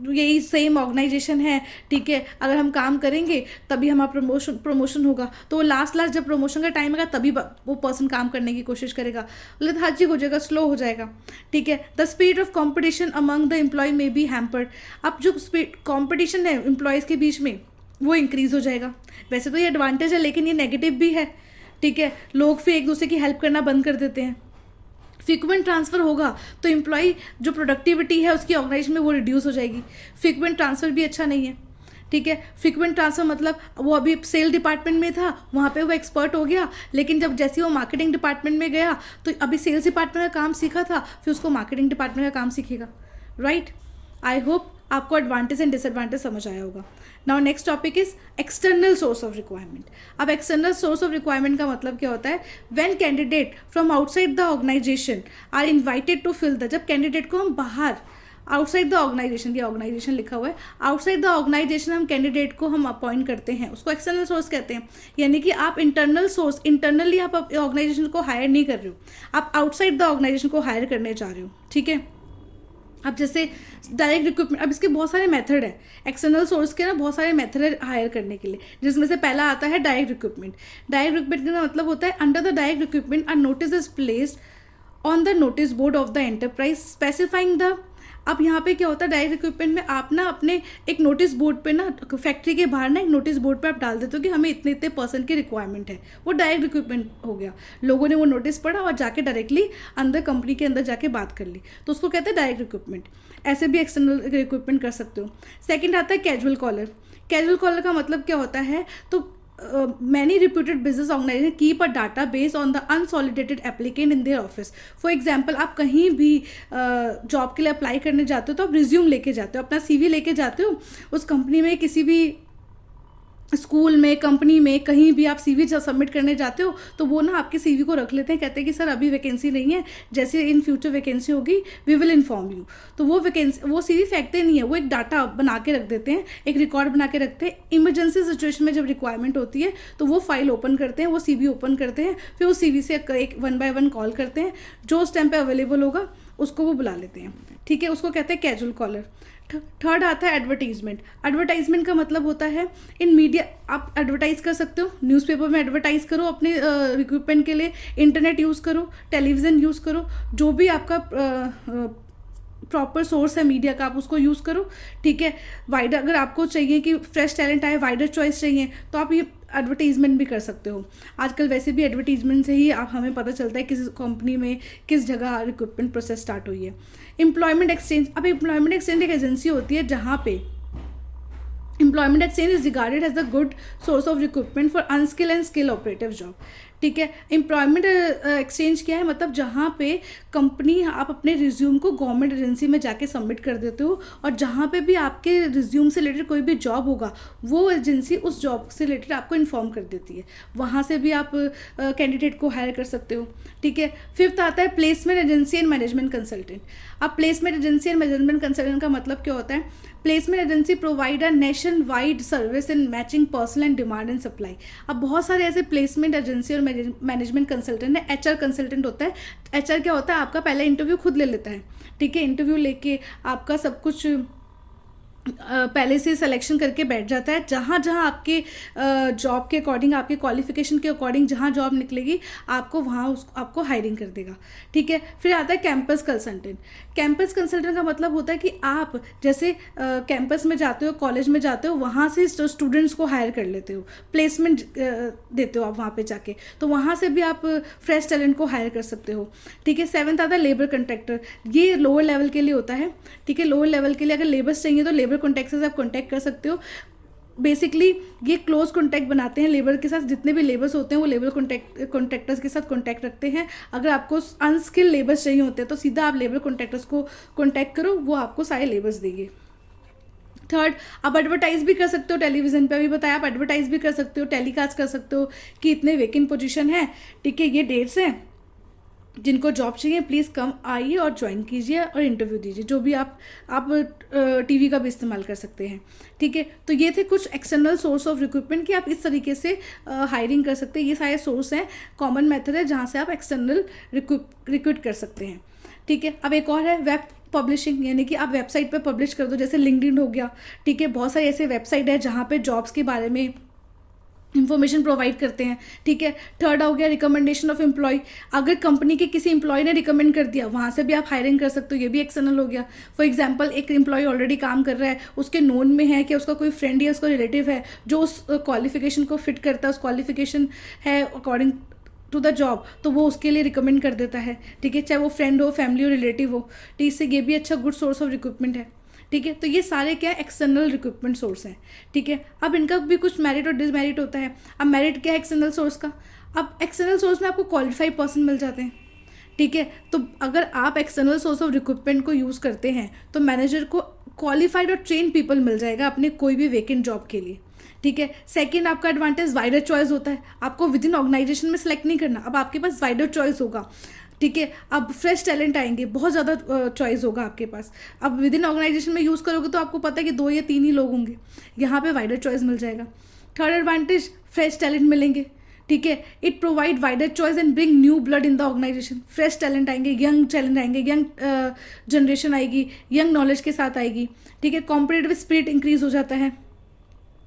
S1: यही सेम ऑर्गेनाइजेशन है, ठीक है, अगर हम काम करेंगे तभी हमारा प्रमोशन होगा, तो वो लास्ट जब प्रमोशन का टाइम आएगा तभी वो पर्सन काम करने की कोशिश करेगा, लेथार्जिक हो जाएगा, स्लो हो जाएगा, ठीक है। The speed of competition among the employee may be hampered. अब जो स्पीड कॉम्पिटिशन है एम्प्लॉयज़ के बीच में वो इंक्रीज़ हो जाएगा। वैसे तो ये एडवांटेज है लेकिन ये नेगेटिव भी है, ठीक है। लोग फिर एक दूसरे की हेल्प करना बंद कर देते हैं। फ्रीक्वेंट ट्रांसफ़र होगा तो एम्प्लॉय जो प्रोडक्टिविटी है उसकी ऑर्गेनाइजेशन में वो रिड्यूस हो जाएगी। फ्रीक्वेंट ट्रांसफ़र भी अच्छा नहीं है, ठीक है। फ्रीक्वेंट ट्रांसफ़र मतलब वो अभी सेल डिपार्टमेंट में था, वहाँ पे वो एक्सपर्ट हो गया, लेकिन जब जैसे वो मार्केटिंग डिपार्टमेंट में गया तो अभी सेल्स डिपार्टमेंट का काम सीखा था, फिर उसको मार्केटिंग डिपार्टमेंट का काम सीखेगा, राइट। आई होप आपको एडवांटेज एंड डिसएडवांटेज समझ आया होगा। Now next topic is external source of requirement. अब एक्सटर्नल सोर्स ऑफ रिक्वायरमेंट का मतलब क्या होता है? When candidate from outside the organisation are invited to fill the, जब कैंडिडेट को हम बाहर आउटसाइड द ऑर्गेनाइजेशन, ये ऑर्गेनाइजेशन लिखा हुआ है, आउटसाइड द ऑर्गेनाइजेशन हम कैंडिडेट को हम अपॉइंट करते हैं, उसको एक्सटर्नल सोर्स कहते हैं। यानी कि आप इंटरनल सोर्स, इंटरनली आप ऑर्गेनाइजेशन को हायर नहीं कर रहे हो, आप आउटसाइड द ऑर्गेनाइजेशन को हायर करने जा रहे हो, ठीक है। अब जैसे डायरेक्ट रिक्रूटमेंट, अब इसके बहुत सारे मेथड है, एक्सटर्नल सोर्स के ना बहुत सारे मेथड है हायर करने के लिए, जिसमें से पहला आता है डायरेक्ट रिक्रूटमेंट। डायरेक्ट रिक्रूटमेंट का मतलब होता है under the direct recruitment a notice is placed on the notice board of the enterprise specifying the. अब यहाँ पे क्या होता है डायरेक्ट रिक्रूटमेंट में, आप ना अपने एक नोटिस बोर्ड पे ना, फैक्ट्री के बाहर ना एक नोटिस बोर्ड पे आप डाल देते हो कि हमें इतने इतने पर्सन की रिक्वायरमेंट है, वो डायरेक्ट रिक्रूटमेंट हो गया। लोगों ने वो नोटिस पढ़ा और जाके डायरेक्टली अंदर कंपनी के अंदर जाके बात कर ली, तो उसको कहते हैं डायरेक्ट रिक्रूटमेंट। ऐसे भी एक्सटर्नल रिक्रूटमेंट कर सकते हो। सेकेंड आता है कैजुअल कॉलर। कैजुअल कॉलर का मतलब क्या होता है? तो many reputed business organization keep a data base on the unsolicited applicant in their office. For example, आप कहीं भी जॉब के लिए अप्लाई करने जाते हो तो आप रिज्यूम लेके जाते हो, अपना CV लेके जाते हो, उस कंपनी में किसी भी स्कूल में, कंपनी में, कहीं भी आप CV सबमिट करने जाते हो तो वो ना आपके CV को रख लेते हैं, कहते हैं कि सर अभी वैकेंसी नहीं है, जैसे इन फ्यूचर वैकेंसी होगी वी विल इन्फॉर्म यू। तो वो वैकेंसी, वो CV फेंकते नहीं है, वो एक डाटा बना के रख देते हैं, एक रिकॉर्ड बना के रखते हैं। इमरजेंसी सिचुएशन में जब रिक्वायरमेंट होती है तो वो फाइल ओपन करते हैं, वो CV ओपन करते हैं, फिर वो CV से एक 1 by 1 कॉल करते हैं, जो उस टाइम पे अवेलेबल होगा उसको वो बुला लेते हैं, ठीक है। उसको कहते हैं कैजुअल कॉलर। थर्ड आता है एडवर्टीजमेंट। एडवर्टाइजमेंट का मतलब होता है इन मीडिया, आप एडवर्टाइज कर सकते हो, न्यूज़पेपर में एडवर्टाइज करो अपने रिक्रूटमेंट के लिए, इंटरनेट यूज़ करो, टेलीविज़न यूज़ करो, जो भी आपका प्रॉपर सोर्स है मीडिया का आप उसको यूज़ करो, ठीक है। वाइडर, अगर आपको चाहिए कि फ्रेश टैलेंट आए, वाइडर चॉइस चाहिए, तो आप ये एडवर्टीजमेंट भी कर सकते हो। आजकल वैसे भी एडवर्टीजमेंट से ही आप हमें पता चलता है किस कंपनी में किस जगह रिक्रूटमेंट प्रोसेस स्टार्ट हुई है। Employment exchange. अब एम्प्लॉयमेंट एक्सचेंज एक एजेंसी होती है जहाँ पे employment exchange is regarded as a good source of recruitment for unskill and skill operative job, ठीक है। एम्प्लॉयमेंट एक्सचेंज क्या है? मतलब जहाँ पे कंपनी, आप अपने रिज्यूम को गवर्नमेंट एजेंसी में जाके सबमिट कर देते हो और जहाँ पे भी आपके रिज्यूम से रिलेटेड कोई भी जॉब होगा वो एजेंसी उस जॉब से रिलेटेड आपको इन्फॉर्म कर देती है, वहाँ से भी आप कैंडिडेट को हायर कर सकते हो, ठीक है। फिफ्थ आता है placement agency and management consultant. अब placement agency and management consultant का मतलब क्या होता है? Placement agency provide a nation wide service in matching personnel and demand and supply. अब बहुत सारे ऐसे प्लेसमेंट एजेंसी और मैनेजमेंट कंसल्टेंट है। HR कंसल्टेंट होता है। HR क्या होता है? आपका पहला इंटरव्यू खुद ले लेता है, ठीक है। इंटरव्यू लेके आपका सब कुछ पहले से सिलेक्शन करके बैठ जाता है, जहाँ जहाँ आपके जॉब के अकॉर्डिंग, आपके क्वालिफिकेशन के अकॉर्डिंग जहाँ जॉब निकलेगी आपको वहाँ आपको हायरिंग कर देगा, ठीक है। फिर आता है कैंपस कंसल्टेंट। कैंपस कंसल्टेंट का मतलब होता है कि आप जैसे कैंपस में जाते हो, कॉलेज में जाते हो, वहाँ से स्टूडेंट्स को हायर कर लेते हो, प्लेसमेंट देते हो आप वहाँ पे जाके, तो वहाँ से भी आप फ्रेश टैलेंट को हायर कर सकते हो, ठीक है। सेवन्थ आता है लेबर कॉन्ट्रैक्टर। ये लोअर लेवल के लिए होता है, ठीक है। लोअर लेवल के लिए अगर लेबर्स चाहिए तो लेबर कॉन्टैक्ट से आप कॉन्टैक्ट कर सकते हो। बेसिकली ये क्लोज कॉन्टैक्ट बनाते हैं लेबर के साथ, जितने भी लेबर्स होते हैं वो लेबर कॉन्ट्रैक्टर्स के साथ कॉन्टैक्ट रखते हैं। अगर आपको अनस्किल्ड लेबर्स चाहिए होते हैं तो सीधा आप लेबर कॉन्ट्रैक्टर्स को कॉन्टैक्ट करो, वो आपको सारे लेबर्स देंगे। थर्ड, आप एडवर्टाइज भी कर सकते हो, टेलीविजन पे भी बताया, आप एडवर्टाइज भी कर सकते हो, टेलीकास्ट कर सकते हो कि इतने वेकेंट पोजीशन है, ठीक है, ये डेट्स हैं, जिनको जॉब चाहिए प्लीज़ कम आइए और ज्वाइन कीजिए और इंटरव्यू दीजिए। जो भी आप TV का भी इस्तेमाल कर सकते हैं, ठीक है। तो ये थे कुछ एक्सटर्नल सोर्स ऑफ रिक्रूटमेंट कि आप इस तरीके से हायरिंग कर सकते हैं। ये सारे सोर्स हैं, कॉमन मेथड है जहाँ से आप एक्सटर्नल रिक्रूट कर सकते हैं, ठीक है। अब एक और है वेब पब्लिशिंग, यानी कि आप वेबसाइट पे पब्लिश कर दो, जैसे लिंक्डइन हो गया, ठीक है, बहुत सारी ऐसे वेबसाइट है जहाँ पे जॉब्स के बारे में इंफॉर्मेशन प्रोवाइड करते हैं, ठीक है। थर्ड हो गया रिकमेंडेशन ऑफ एम्प्लॉय, अगर कंपनी के किसी एम्प्लॉय ने रिकमेंड कर दिया वहाँ से भी आप हायरिंग कर सकते हो, ये भी एक्सटर्नल हो गया। फॉर एग्जांपल एक एम्प्लॉय ऑलरेडी काम कर रहा है, उसके नोन में है कि उसका कोई फ्रेंड या उसका रिलेटिव है जो उस क्वालिफिकेशन को फिट करता है, उस क्वालिफिकेशन है अकॉर्डिंग टू द जॉब, तो वो उसके लिए रिकमेंड कर देता है, ठीक है, चाहे वो फ्रेंड हो, फैमिली हो, रिलेटिव हो, तो इससे ये भी अच्छा गुड सोर्स ऑफ रिक्रूटमेंट है, ठीक है। तो ये सारे क्या है, एक्सटर्नल रिक्रूटमेंट सोर्स हैं, ठीक है। अब इनका भी कुछ मेरिट और डिसमेरिट होता है। अब मेरिट क्या है एक्सटर्नल सोर्स का, अब एक्सटर्नल सोर्स में आपको क्वालिफाइड पर्सन मिल जाते हैं, ठीक है। तो अगर आप एक्सटर्नल सोर्स ऑफ रिक्रूटमेंट को यूज़ करते हैं तो मैनेजर को क्वालिफाइड और ट्रेन पीपल मिल जाएगा अपने कोई भी वेकेंट जॉब के लिए, ठीक है। सेकंड आपका एडवांटेज वाइडर चॉइस होता है, आपको विद इन ऑर्गेनाइजेशन में सेलेक्ट नहीं करना, अब आपके पास वाइडर चॉइस होगा, ठीक है। अब फ्रेश टैलेंट आएंगे, बहुत ज़्यादा चॉइस होगा आपके पास। अब विद इन ऑर्गेनाइजेशन में यूज़ करोगे तो आपको पता है कि 2 या 3 ही लोग होंगे, यहाँ पे वाइडर चॉइस मिल जाएगा। थर्ड एडवांटेज फ्रेश टैलेंट मिलेंगे, ठीक है। It provide wider choice and bring new blood in the organisation, fresh talent आएंगे, यंग टैलेंट आएंगे, यंग जनरेशन आएगी, यंग नॉलेज के साथ आएगी, ठीक है। कॉम्पिटिटिव स्पिरिट इंक्रीज हो जाता है।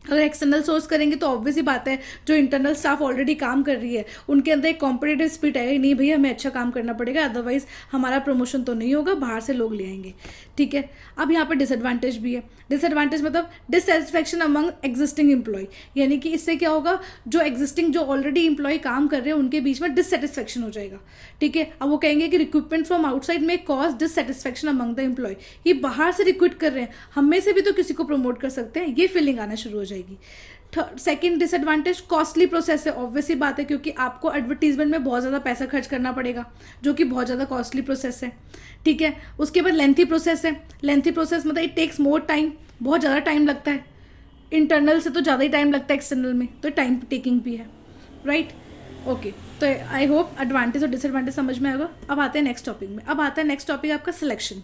S1: अगर एक्सटर्नल सोर्स करेंगे तो ऑब्वियस ही बात है, जो इंटरनल स्टाफ ऑलरेडी काम कर रही है उनके अंदर एक कॉम्पिटिटिव स्पिरिट आएगा, नहीं भैया हमें अच्छा काम करना पड़ेगा, अदरवाइज हमारा प्रमोशन तो नहीं होगा, बाहर से लोग ले आएंगे, ठीक है। अब यहाँ पर डिसएडवांटेज भी है। डिसएडवांटेज मतलब डिससेटिस्फैक्शन अमंग एग्जिस्टिंग एम्प्लॉय, यानी कि इससे क्या होगा, जो एग्जिस्टिंग जो ऑलरेडी एम्प्लॉय काम कर रहे हैं उनके बीच में डिससेटिस्फैक्शन हो जाएगा, ठीक है। अब वो कहेंगे कि रिक्रूटमेंट फ्रॉम आउटसाइड में cause dissatisfaction among the employee, ये बाहर से रिक्रूट कर रहे हैं, हम में से भी तो किसी को प्रमोट कर सकते हैं, ये फीलिंग आना शुरू हो जाएगी। सेकेंड डिसएडवांटेज कॉस्टली प्रोसेस है, ऑब्वियसली बात है, क्योंकि आपको एडवर्टीजमेंट में बहुत ज़्यादा पैसा खर्च करना पड़ेगा, जो कि बहुत ज़्यादा कॉस्टली प्रोसेस है, ठीक है। उसके बाद लेंथी प्रोसेस है, लेंथी प्रोसेस मतलब इट टेक्स मोर टाइम, बहुत ज़्यादा टाइम लगता है, इंटरनल से तो ज़्यादा ही टाइम लगता है एक्सटर्नल में, तो टाइम टेकिंग भी है, राइट। ओके, तो आई होप एडवांटेज और डिसएडवांटेज समझ में आएगा। अब आते हैं नेक्स्ट टॉपिक में। अब आता है नेक्स्ट टॉपिक आपका सिलेक्शन।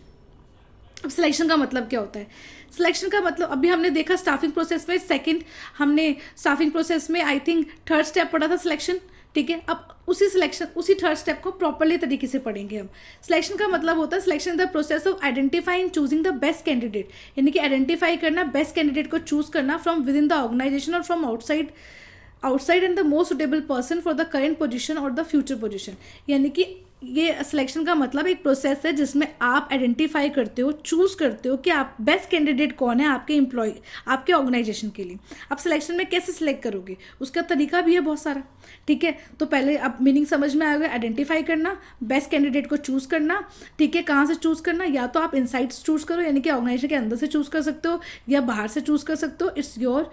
S1: अब सिलेक्शन का मतलब क्या होता है, सिलेक्शन का मतलब अभी हमने देखा स्टाफिंग प्रोसेस में, सेकंड हमने स्टाफिंग प्रोसेस में आई थिंक थर्ड स्टेप पढ़ा था सिलेक्शन, ठीक है। अब उसी थर्ड स्टेप को प्रॉपरली तरीके से पढ़ेंगे हम। सिलेक्शन का मतलब होता है selection the process of identifying choosing the best candidate, यानी कि आइडेंटिफाई करना, बेस्ट कैंडिडेट को चूज करना from within the organisation और from outside and the most suitable person for the current position और द फ्यूचर पोजिशन, यानी कि ये सिलेक्शन का मतलब एक प्रोसेस है जिसमें आप आइडेंटिफाई करते हो, चूज करते हो कि आप बेस्ट कैंडिडेट कौन है आपके एम्प्लॉय, आपके ऑर्गेनाइजेशन के लिए। अब सिलेक्शन में कैसे सिलेक्ट करोगे, उसका तरीका भी है बहुत सारा, ठीक है। तो पहले अब मीनिंग समझ में आएगा, आइडेंटिफाई करना, बेस्ट कैंडिडेट को चूज करना, ठीक है। कहाँ से चूज करना, या तो आप इनसाइट्स चूज करो, यानी कि ऑर्गेनाइजेशन के अंदर से चूज कर सकते हो या बाहर से चूज कर सकते हो, it's your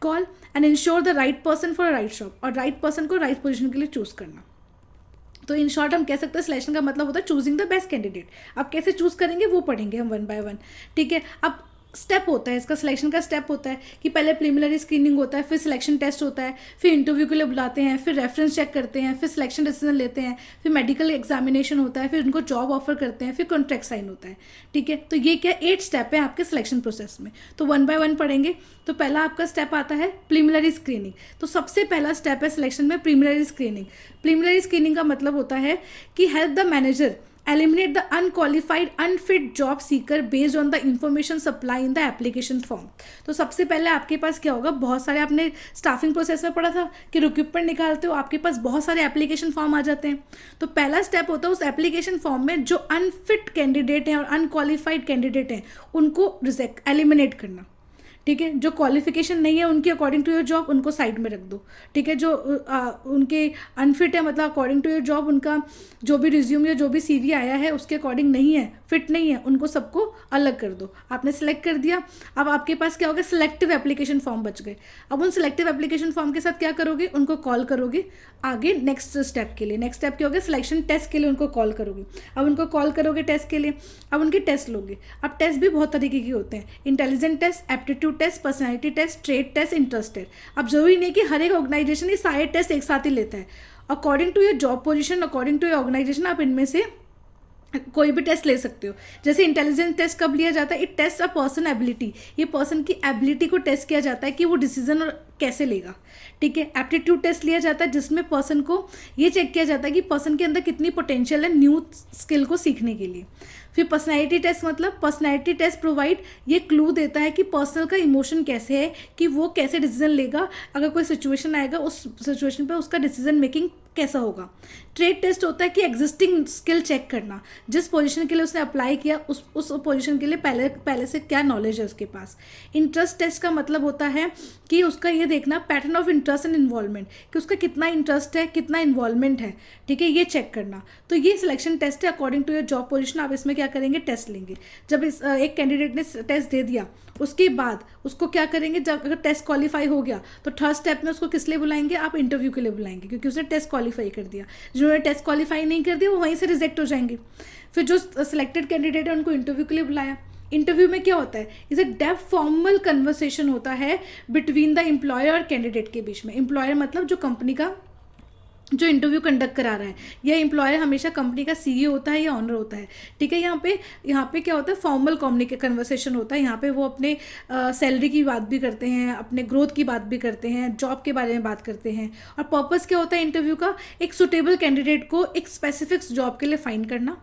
S1: call. And ensure the right person for right job, और राइट पर्सन को राइट पोजीशन के लिए चूज करना। तो इन शॉर्ट हम कह सकते हैं सिलेक्शन का मतलब होता है चूजिंग द बेस्ट कैंडिडेट। अब कैसे चूज करेंगे वो पढ़ेंगे हम 1 बाय 1, ठीक है। अब स्टेप होता है इसका, सिलेक्शन का स्टेप होता है कि पहले प्रीलिमिनरी स्क्रीनिंग होता है, फिर सिलेक्शन टेस्ट होता है, फिर इंटरव्यू के लिए बुलाते हैं, फिर रेफरेंस चेक करते हैं, फिर सिलेक्शन डिसीजन लेते हैं, फिर मेडिकल एग्जामिनेशन होता है, फिर उनको जॉब ऑफर करते हैं, फिर कॉन्ट्रैक्ट साइन होता है, ठीक है। तो ये क्या 8 स्टेप है आपके सिलेक्शन प्रोसेस में, तो 1 बाय 1 पढ़ेंगे। तो पहला आपका स्टेप आता है प्रीलिमिनरी स्क्रीनिंग। तो सबसे पहला स्टेप है सिलेक्शन में प्रीलिमिनरी स्क्रीनिंग। प्रीलिमिनरी स्क्रीनिंग का मतलब होता है कि help the manager eliminate the unqualified unfit job seeker based on the information supply in the application form। तो सबसे पहले आपके पास क्या होगा, बहुत सारे आपने स्टाफिंग प्रोसेस में पढ़ा था कि रिक्रूटमेंट निकालते हो, आपके पास बहुत सारे एप्लीकेशन फॉर्म आ जाते हैं। तो पहला स्टेप होता है उस एप्लीकेशन फॉर्म में जो अनफिट कैंडिडेट हैं और अनक्वालिफाइड कैंडिडेट हैं उनको रिजेक्ट एलिमिनेट करना, ठीक है। जो क्वालिफिकेशन नहीं है उनकी अकॉर्डिंग टू योर जॉब उनको साइड में रख दो, ठीक है। जो उनके अनफिट है मतलब अकॉर्डिंग टू योर जॉब उनका जो भी रिज्यूम या जो भी सीवी आया है उसके अकॉर्डिंग नहीं है, फिट नहीं है, उनको सबको अलग कर दो। आपने सेलेक्ट कर दिया, अब आपके पास क्या होगा, सिलेक्टिव एप्लीकेशन फॉर्म बच गए। अब उन सिलेक्टिव एप्लीकेशन फॉर्म के साथ क्या करोगे, उनको कॉल करोगे आगे नेक्स्ट स्टेप के लिए। नेक्स्ट स्टेप क्या होगा, सिलेक्शन टेस्ट के लिए उनको कॉल करोगे। अब उनको कॉल करोगे टेस्ट के लिए, अब उनके टेस्ट लोगे। अब टेस्ट भी बहुत तरीके के होते हैं, intelligent test, aptitude test, personality test, trade test, interest test. अब जरूरी नहीं कि हर एक ऑर्गेनाइजेशन ये सारे टेस्ट एक साथ ही लेता है, according to your job position, according to your organisation आप इनमें से कोई भी टेस्ट ले सकते हो। जैसे इंटेलिजेंस टेस्ट कब लिया जाता है, it taste a person ability, ये पर्सन की एबिलिटी को टेस्ट किया जाता है कि वो डिसीजन कैसे लेगा। ठीक है, एप्टीट्यूड टेस्ट लिया जाता है जिसमें पर्सन को ये चेक किया जाता है कि पर्सन के अंदर कितनी पोटेंशियल है न्यू स्किल को सीखने के लिए। फिर पर्सनैलिटी टेस्ट, मतलब पर्सनैलिटी टेस्ट प्रोवाइड ये क्लू देता है कि पर्सन का इमोशन कैसे है, कि वो कैसे डिसीजन लेगा, अगर कोई सिचुएशन आएगा उस सिचुएशन पे उसका डिसीजन मेकिंग कैसा होगा। ट्रेड टेस्ट होता है कि एग्जिस्टिंग स्किल चेक करना, जिस पोजीशन के लिए उसने अप्लाई किया उस पोजीशन के लिए पहले से क्या नॉलेज है उसके पास। इंटरेस्ट टेस्ट का मतलब होता है कि उसका ये देखना pattern of interest and involvement, कि उसका कितना इंटरेस्ट है, कितना इन्वॉल्वमेंट है। ठीक है, ये चेक करना। तो ये सिलेक्शन टेस्ट है according to your job position. आप इसमें क्या करेंगे, टेस्ट लेंगे। जब एक कैंडिडेट ने टेस्ट दे दिया उसके बाद उसको क्या करेंगे, जब अगर टेस्ट क्वालिफाई हो गया तो थर्ड स्टेप में उसको किस लिए बुलाएंगे, आप इंटरव्यू के लिए बुलाएंगे, क्योंकि उसने टेस्ट क्वालिफाई कर दिया। जिन्होंने टेस्ट क्वालिफाई नहीं कर दिया वो वहीं से रिजेक्ट हो जाएंगे। फिर जो सिलेक्टेड कैंडिडेट है उनको इंटरव्यू के लिए बुलाया। इंटरव्यू में क्या होता है, इसे डेप्थ फॉर्मल कन्वर्सेशन होता है बिटवीन द एम्प्लॉयर और कैंडिडेट के बीच में। एम्प्लॉयर मतलब जो कंपनी का जो इंटरव्यू कंडक्ट करा रहा है, यह एम्प्लॉयर हमेशा कंपनी का सीईओ होता है या ऑनर होता है। ठीक है, यहाँ पे क्या होता है, फॉर्मल कन्वर्सेशन होता है। यहाँ पे वो अपने सैलरी की बात भी करते हैं, अपने ग्रोथ की बात भी करते हैं, जॉब के बारे में बात करते हैं। और पर्पस क्या होता है इंटरव्यू का, एक सुटेबल कैंडिडेट को एक स्पेसिफिक जॉब के लिए फाइंड करना,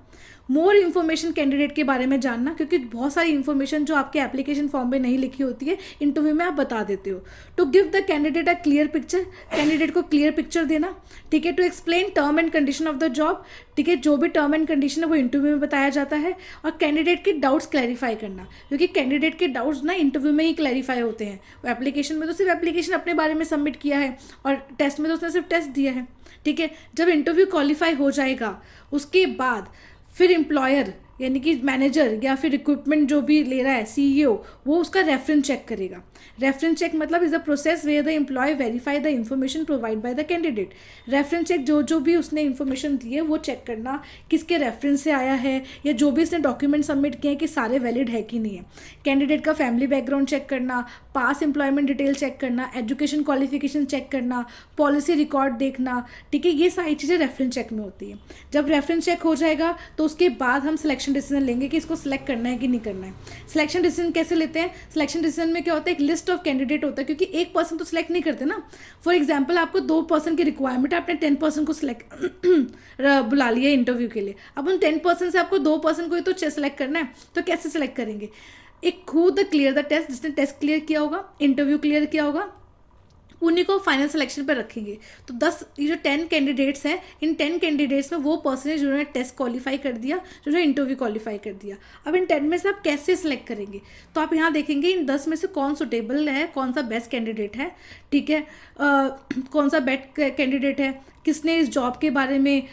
S1: मोर इन्फॉर्मेशन कैंडिडेट के बारे में जानना, क्योंकि बहुत सारी इन्फॉर्मेशन जो आपके एप्लीकेशन फॉर्म में नहीं लिखी होती है इंटरव्यू में आप बता देते हो। To give the candidate a clear picture, candidate को क्लियर पिक्चर देना। ठीक है, to explain term and condition of the job. ठीक है, जो भी टर्म एंड कंडीशन है वो इंटरव्यू में बताया जाता है। और कैंडिडेट के डाउट्स क्लैरिफाई करना, क्योंकि कैंडिडेट के डाउट्स ना इंटरव्यू में ही क्लैरिफाई होते हैं। वो एप्लीकेशन में तो सिर्फ एप्लीकेशन अपने बारे में सबमिट किया है और टेस्ट में तो उसने सिर्फ टेस्ट दिया है। ठीक है, जब इंटरव्यू क्वालिफाई हो जाएगा उसके बाद फिर एम्प्लॉयर यानी कि मैनेजर या फिर रिक्रूटमेंट जो भी ले रहा है सीईओ, वो उसका रेफरेंस चेक करेगा। रेफरेंस चेक मतलब is a process where the employee verify the information provide by the candidate. Reference check जो भी उसने इन्फॉर्मेशन दी है वो चेक करना किसके रेफरेंस से आया है, या जो भी उसने डॉक्यूमेंट सबमिट किए हैं कि सारे वैलिड है कि नहीं है। कैंडिडेट का फैमिली बैकग्राउंड चेक करना, पास एम्प्लॉयमेंट डिटेल चेक करना, एजुकेशन क्वालिफिकेशन चेक करना, पॉलिसी रिकॉर्ड देखना। ठीक है, ये सारी चीज़ें रेफरेंस चेक में होती है। जब रेफरेंस चेक हो जाएगा तो उसके बाद हम सिलेक्शन डिसीजन लेंगे कि इसको सिलेक्ट करना है कि नहीं करना है। सिलेक्शन डिसीजन कैसे लेते हैं, सिलेक्शन डिसीजन में क्या होता है, एक लिस्ट ऑफ कैंडिडेट होता है, क्योंकि एक पर्सन तो सिलेक्ट नहीं करते ना। फॉर एग्जाम्पल आपको 2 पर्सन की रिक्वायरमेंट है, आपने 10 पर्सन को सिलेक्ट बुला लिया इंटरव्यू के लिए। अब उन 10 पर्सन से आपको 2 पर्सन को ही तो सिलेक्ट करना है, तो कैसे सिलेक्ट करेंगे। एक खुद क्लियर द टेस्ट, जिसने टेस्ट क्लियर किया होगा, इंटरव्यू क्लियर किया होगा, उन्हीं को फाइनल सिलेक्शन पर रखेंगे। तो 10 ये जो 10 कैंडिडेट्स हैं, इन 10 कैंडिडेट्स में वो पर्सन है जिन्होंने टेस्ट क्वालिफाई कर दिया, जिन्होंने इंटरव्यू क्वालिफाई कर दिया। अब इन 10 में से आप कैसे सिलेक्ट करेंगे, तो आप यहाँ देखेंगे इन 10 में से कौन सुटेबल है, कौन सा बेस्ट कैंडिडेट है। ठीक है, कौन सा बेस्ट कैंडिडेट है, किसने इस जॉब के बारे में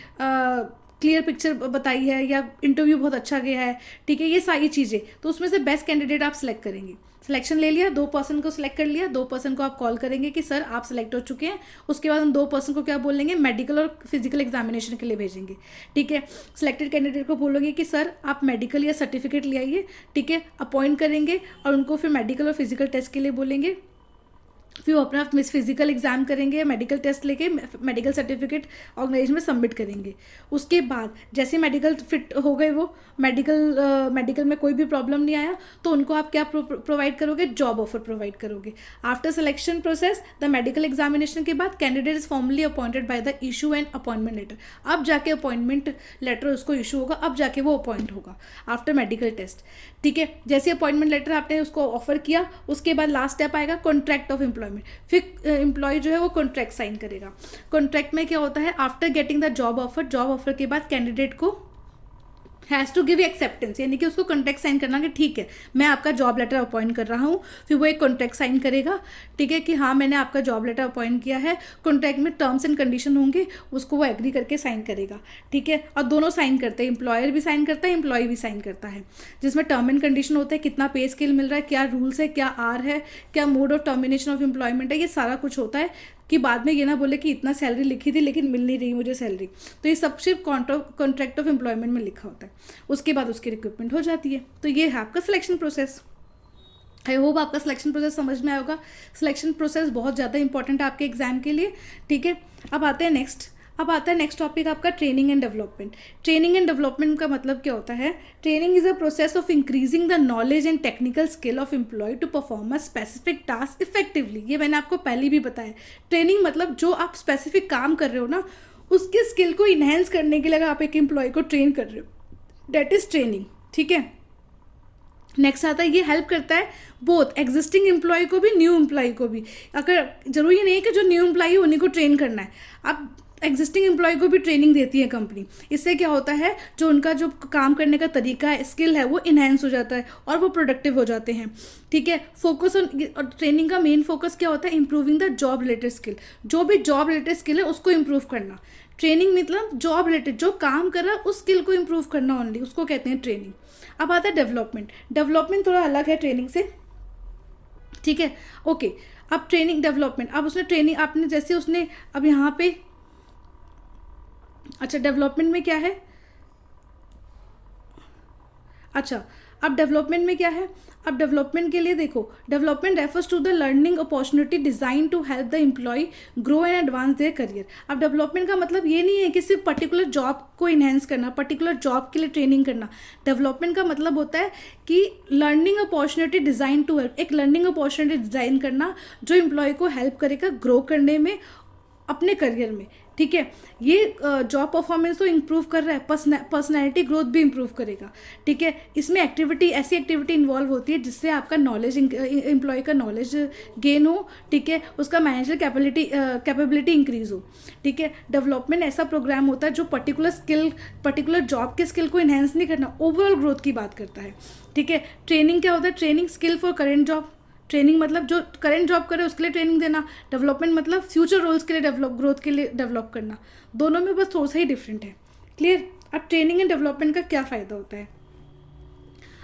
S1: क्लियर पिक्चर बताई है या इंटरव्यू बहुत अच्छा गया है। ठीक है, ये सारी चीज़ें, तो उसमें से बेस्ट कैंडिडेट आप सिलेक्ट करेंगे। सिलेक्शन ले लिया, 2 पर्सन को सिलेक्ट कर लिया, 2 पर्सन को आप कॉल करेंगे कि सर आप सिलेक्ट हो चुके हैं। उसके बाद हम 2 पर्सन को क्या बोलेंगे, मेडिकल और फिजिकल एग्जामिनेशन के लिए भेजेंगे। ठीक है, सिलेक्टेड कैंडिडेट को बोलोगे कि सर आप मेडिकल या सर्टिफिकेट ले आइए। ठीक है, अपॉइंट करेंगे और उनको फिर मेडिकल और फिजिकल टेस्ट के लिए बोलेंगे। फिर वो अपना फिजिकल एग्जाम करेंगे, मेडिकल टेस्ट लेके मेडिकल सर्टिफिकेट ऑर्गेनाइजेशन में सबमिट करेंगे। उसके बाद जैसे मेडिकल फिट हो गए, वो मेडिकल में कोई भी प्रॉब्लम नहीं आया, तो उनको आप क्या प्रोवाइड करोगे, जॉब ऑफर प्रोवाइड करोगे। After selection process the medical examination के बाद candidate is formally appointed by the issue and appointment letter. अब जाके अपॉइंटमेंट लेटर उसको इशू होगा, अब जाके वो अपॉइंट होगा आफ्टर मेडिकल टेस्ट। ठीक है, जैसे अपॉइंटमेंट लेटर आपने उसको ऑफर किया, उसके बाद लास्ट स्टेप आएगा कॉन्ट्रैक्ट ऑफ एम्प्लॉयमेंट। फिर एम्प्लॉय जो है वो कॉन्ट्रैक्ट साइन करेगा। कॉन्ट्रैक्ट में क्या होता है, after getting the job offer के बाद कैंडिडेट को हैज़ टू गिव एक्सेप्टेंस, यानी कि उसको कॉन्ट्रैक्ट साइन करना कि ठीक है मैं आपका जॉब लेटर अपॉइंट कर रहा हूँ। फिर वो एक कॉन्ट्रैक्ट साइन करेगा। ठीक है, कि हाँ मैंने आपका जॉब लेटर अपॉइंट किया है। कॉन्ट्रैक्ट में टर्म्स एंड कंडीशन होंगे, उसको वो एग्री करके साइन करेगा। ठीक है, और दोनों साइन करते हैं, एम्प्लॉयर भी साइन करता है, एम्प्लॉय भी साइन करता है, जिसमें टर्म एंड कंडीशन होता है, कितना पे स्केल मिल रहा है, क्या रूल्स है, क्या आर है, क्या mode of termination of employment है, ये सारा कुछ होता है। कि बाद में ये ना बोले कि इतना सैलरी लिखी थी लेकिन मिल नहीं रही मुझे सैलरी, तो ये सब सिर्फ कॉन्ट्रैक्ट ऑफ एम्प्लॉयमेंट में लिखा होता है। उसके बाद उसकी रिक्रूटमेंट हो जाती है। तो ये है आपका सिलेक्शन प्रोसेस। आई होप आपका सिलेक्शन प्रोसेस समझ में आएगा। सिलेक्शन प्रोसेस बहुत ज़्यादा इंपॉर्टेंट है आपके एग्जाम के लिए। ठीक है, अब आते हैं नेक्स्ट, अब आता है नेक्स्ट टॉपिक आपका training and development. Training and development का मतलब क्या होता है? Training is a process of increasing the knowledge and technical skill of employee to perform a specific task effectively. ये मैंने आपको पहले भी बताया। ट्रेनिंग मतलब जो आप स्पेसिफिक काम कर रहे हो ना, उसके स्किल को इन्हेंस करने के लिए अगर आप एक एम्प्लॉय को ट्रेन कर रहे हो, डेट इज ट्रेनिंग। ठीक है, नेक्स्ट आता है ये हेल्प करता है बोथ एग्जिस्टिंग एम्प्लॉय को भी, न्यू एम्प्लॉय को भी। अगर जरूरी नहीं है कि जो न्यू एम्प्लॉय है उन्हीं को ट्रेन करना है, आप एग्जिस्टिंग एम्प्लॉय को भी ट्रेनिंग देती है कंपनी। इससे क्या होता है, जो उनका जो काम करने का तरीका है, स्किल है, वो इन्हेंस हो जाता है और वो प्रोडक्टिव हो जाते हैं। ठीक है, फोकस ऑन, और ट्रेनिंग का मेन फोकस क्या होता है? Improving the job related skill. जो भी जॉब रिलेटेड स्किल है उसको इंप्रूव करना। ट्रेनिंग मतलब जॉब रिलेटेड जो काम कर रहा है उस स्किल को इंप्रूव करना ओनली, उसको कहते हैं ट्रेनिंग। अब आता है डेवलपमेंट। डेवलपमेंट थोड़ा अलग है ट्रेनिंग से। ठीक है, ओके। अब ट्रेनिंग डेवलपमेंट, अब उसने ट्रेनिंग आपने जैसे उसने अब यहाँ पे, अच्छा डेवलपमेंट में क्या है? अच्छा, अब डेवलपमेंट में क्या है? अब डेवलपमेंट के लिए देखो, development refers to the learning opportunity design to help the employee grow and advance their career. अब डेवलपमेंट का मतलब ये नहीं है कि सिर्फ पर्टिकुलर जॉब को इन्हेंस करना, पर्टिकुलर जॉब के लिए ट्रेनिंग करना। डेवलपमेंट का मतलब होता है कि learning opportunity design to help, एक लर्निंग अपॉर्चुनिटी डिजाइन करना जो एम्प्लॉय को हेल्प करेगा ग्रो करने में अपने करियर में। ठीक है, ये जॉब परफॉर्मेंस तो इंप्रूव कर रहा है, पर्सनैलिटी ग्रोथ भी इंप्रूव करेगा। ठीक है, इसमें एक्टिविटी, ऐसी एक्टिविटी इन्वॉल्व होती है जिससे आपका नॉलेज, एम्प्लॉय का नॉलेज गेन हो। ठीक है, उसका मैनेजर कैपेबिलिटी इंक्रीज हो। ठीक है, डेवलपमेंट ऐसा प्रोग्राम होता है जो पर्टिकुलर स्किल, पर्टिकुलर जॉब के स्किल को इन्हेंस नहीं करना, ओवरऑल ग्रोथ की बात करता है। ठीक है, ट्रेनिंग क्या होता है? Training skill for current job. Training मतलब जो करेंट जॉब करे उसके लिए ट्रेनिंग देना। डेवलपमेंट मतलब फ्यूचर रोल्स के लिए डेवलप, ग्रोथ के लिए डेवलप करना। दोनों में बस थोड़ा सा ही डिफरेंट है। क्लियर? अब ट्रेनिंग एंड डेवलपमेंट का क्या फ़ायदा होता है?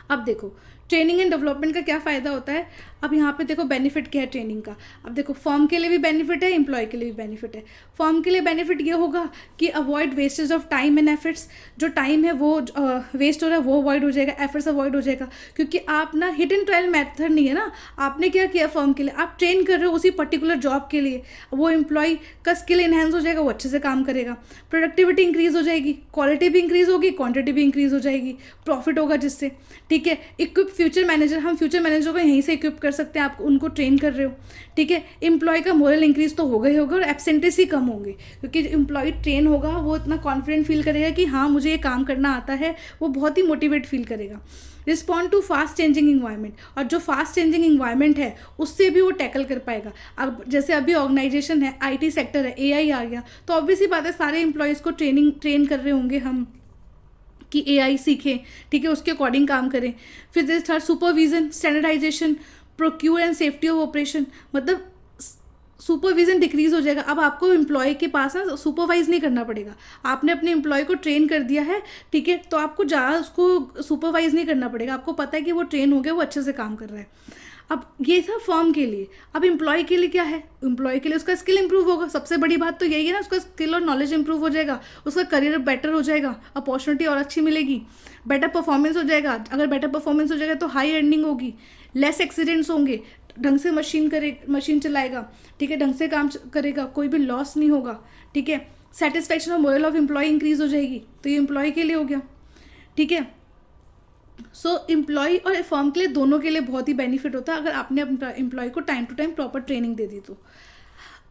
S1: अब देखो, ट्रेनिंग एंड डेवलपमेंट का क्या फ़ायदा होता है? अब यहाँ पे देखो बेनिफिट क्या है ट्रेनिंग का। अब देखो, फर्म के लिए भी बेनिफिट है, एम्प्लॉय के लिए भी बेनिफिट है। फर्म के लिए बेनिफिट ये होगा कि avoid wastage of time and efforts. जो टाइम है वो वेस्ट हो रहा है वो अवॉइड हो जाएगा, एफर्ट्स अवॉइड हो जाएगा। क्योंकि आप ना हिट एंड ट्रायल मेथड नहीं है ना, आपने क्या किया फर्म के लिए, आप ट्रेन कर रहे हो उसी पर्टिकुलर जॉब के लिए। वो एम्प्लॉय का स्किल इन्हेंस हो जाएगा, वो अच्छे से काम करेगा, प्रोडक्टिविटी इंक्रीज हो जाएगी, क्वालिटी भी इंक्रीज होगी, क्वांटिटी भी इंक्रीज हो जाएगी, प्रॉफिट होगा जिससे। ठीक है, इक्विप फ्यूचर मैनेजर, हम फ्यूचर मैनेजर को यहीं से इक्विप कर सकते हैं, आप उनको ट्रेन कर रहे हो। ठीक है, एम्प्लॉय का मोरल इंक्रीज तो होगा ही होगा और एब्सेंटेस ही कम होंगे, क्योंकि एम्प्लॉय ट्रेन होगा वो इतना कॉन्फिडेंट फील करेगा कि हाँ मुझे ये काम करना आता है, वो बहुत ही मोटिवेट फील करेगा। Respond to fast changing environment, और जो फास्ट चेंजिंग इन्वायरमेंट है उससे भी वो टैकल कर पाएगा। अब जैसे अभी ऑर्गेनाइजेशन है, आईटी सेक्टर है, एआई आ गया, तो ऑब्वियस ही बात है सारे एम्प्लॉयज़ को ट्रेन कर रहे होंगे हम कि एआई सीखें। ठीक है, उसके अकॉर्डिंग काम करें। फिर this third, supervision, standardisation, procure and safety of operation. मतलब सुपरविजन डिक्रीज हो जाएगा। अब आपको एम्प्लॉय के पास ना सुपरवाइज नहीं करना पड़ेगा, आपने अपने एम्प्लॉय को ट्रेन कर दिया है। ठीक है, तो आपको ज़्यादा उसको सुपरवाइज नहीं करना पड़ेगा, आपको पता है कि वो ट्रेन हो गया, वो अच्छे से काम कर रहा है। अब ये था फर्म के लिए। अब एम्प्लॉय के लिए क्या है? एम्प्लॉय के लिए उसका स्किल इंप्रूव होगा, सबसे बड़ी बात तो यही है ना, उसका स्किल और नॉलेज इंप्रूव हो जाएगा, उसका करियर बेटर हो जाएगा, अपॉर्चुनिटी और अच्छी मिलेगी, बेटर परफॉर्मेंस हो जाएगा। अगर बेटर परफॉर्मेंस हो जाएगा तो हाई अर्निंग होगी, लेस एक्सीडेंट्स होंगे, ढंग से मशीन चलाएगा। ठीक है, ढंग से काम करेगा, कोई भी लॉस नहीं होगा। ठीक है, सेटिस्फैक्शन और मोरल ऑफ एम्प्लॉय इंक्रीज हो जाएगी, तो ये एम्प्लॉय के लिए हो गया। ठीक है, सो एम्प्लॉय और फर्म के लिए, दोनों के लिए बहुत ही बेनिफिट होता है अगर आपने अपने एम्प्लॉय को time to time proper training दे दी तो।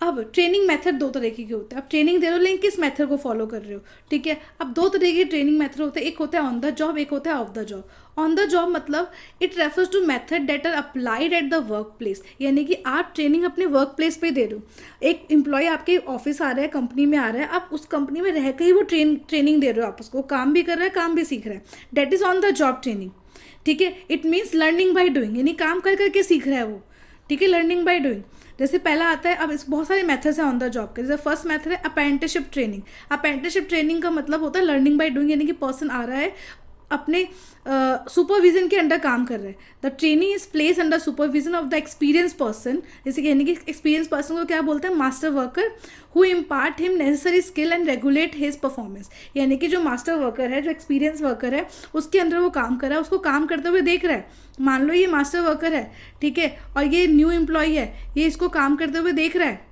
S1: अब ट्रेनिंग मेथड दो तरीके के होते हैं। अब ट्रेनिंग दे रहे हो लेकिन किस मेथड को फॉलो कर रहे हो। ठीक है, अब दो तरीके के ट्रेनिंग मेथड होते हैं, एक होता है ऑन द जॉब, एक होता है off the job. On the job मतलब it refers to method that are applied at the work place, यानी कि आप ट्रेनिंग अपने वर्क प्लेस पे दे रहे हो। एक एम्प्लॉय आपके ऑफिस आ रहा है, कंपनी में आ रहा है, आप उस कंपनी में रह के ही वो ट्रेनिंग दे रहे हो, आप उसको काम भी कर रहा है, काम भी सीख रहा है, that is on the job training. ठीक है, it means learning by doing, यानी काम कर करके सीख रहा है वो। ठीक है, लर्निंग बाय डूइंग। जैसे पहला आता है, अब इस बहुत सारे मेथड्स हैं ऑन द जॉब के। जैसे फर्स्ट मेथड है अप्रेंटिसशिप ट्रेनिंग। अप्रेंटिसशिप ट्रेनिंग का मतलब होता है लर्निंग बाय डूइंग, यानी कि पर्सन आ रहा है अपने सुपरविजन के अंडर काम कर रहे हैं। The training is place under supervision of the experience person, जैसे कि यानी कि एक्सपीरियंस पर्सन को क्या बोलते हैं, master worker, who impart him necessary skill and regulate his performance. यानी कि जो मास्टर वर्कर है, जो एक्सपीरियंस वर्कर है, उसके अंदर वो काम कर रहा है, उसको काम करते हुए देख रहा है। मान लो ये मास्टर वर्कर है, ठीक है, और ये न्यू एम्प्लॉय है, ये इसको काम करते हुए देख रहा है,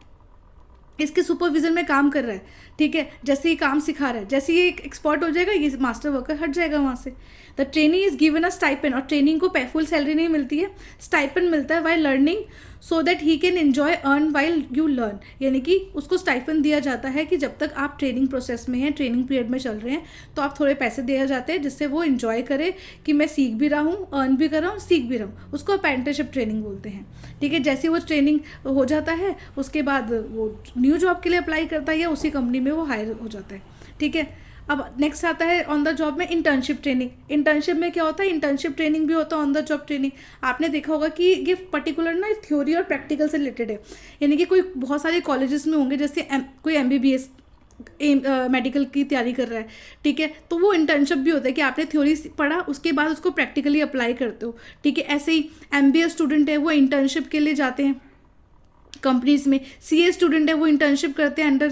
S1: इसके सुपरविजन में काम कर रहा है, ठीक है, जैसे ये काम सिखा रहा है, जैसे ये एक्सपर्ट हो जाएगा ये मास्टर वर्कर हट जाएगा वहाँ से। The training is given a stipend, और ट्रेनिंग को फुल सैलरी नहीं मिलती है, स्टाइपेंड मिलता है while learning, so that he can enjoy earn while you learn. यानी कि उसको स्टाइपेंड दिया जाता है कि जब तक आप ट्रेनिंग प्रोसेस में हैं, ट्रेनिंग पीरियड में चल रहे हैं, तो आप थोड़े पैसे दिए जाते हैं जिससे वो इन्जॉय करे कि मैं सीख भी रहा हूँ, अर्न भी कर रहा हूँ, सीख भी रहा हूँ। उसको अप्रेंटिसशिप ट्रेनिंग बोलते हैं, ठीक है। जैसे वो ट्रेनिंग हो जाता है उसके बाद वो न्यू जॉब के लिए अप्लाई करता है या उसी कंपनी में वो हायर हो जाता है, ठीक है। अब नेक्स्ट आता है ऑन द जॉब में इंटर्नशिप ट्रेनिंग। इंटर्नशिप में क्या होता है, इंटर्नशिप ट्रेनिंग भी होता है, ऑन द जॉब ट्रेनिंग। आपने देखा होगा कि ये पर्टिकुलर ना थ्योरी और प्रैक्टिकल से रिलेटेड है, यानी कि कोई बहुत सारे कॉलेजेस में होंगे, जैसे कोई MBBS मेडिकल की तैयारी कर रहा है, ठीक है, तो वो इंटर्नशिप भी होता है कि आपने थ्योरी पढ़ा उसके बाद उसको प्रैक्टिकली अप्लाई करते हो, ठीक है। ऐसे ही MBA स्टूडेंट है वो इंटर्नशिप के लिए जाते हैं कंपनीज में। CA स्टूडेंट है वो इंटर्नशिप करते हैं अंडर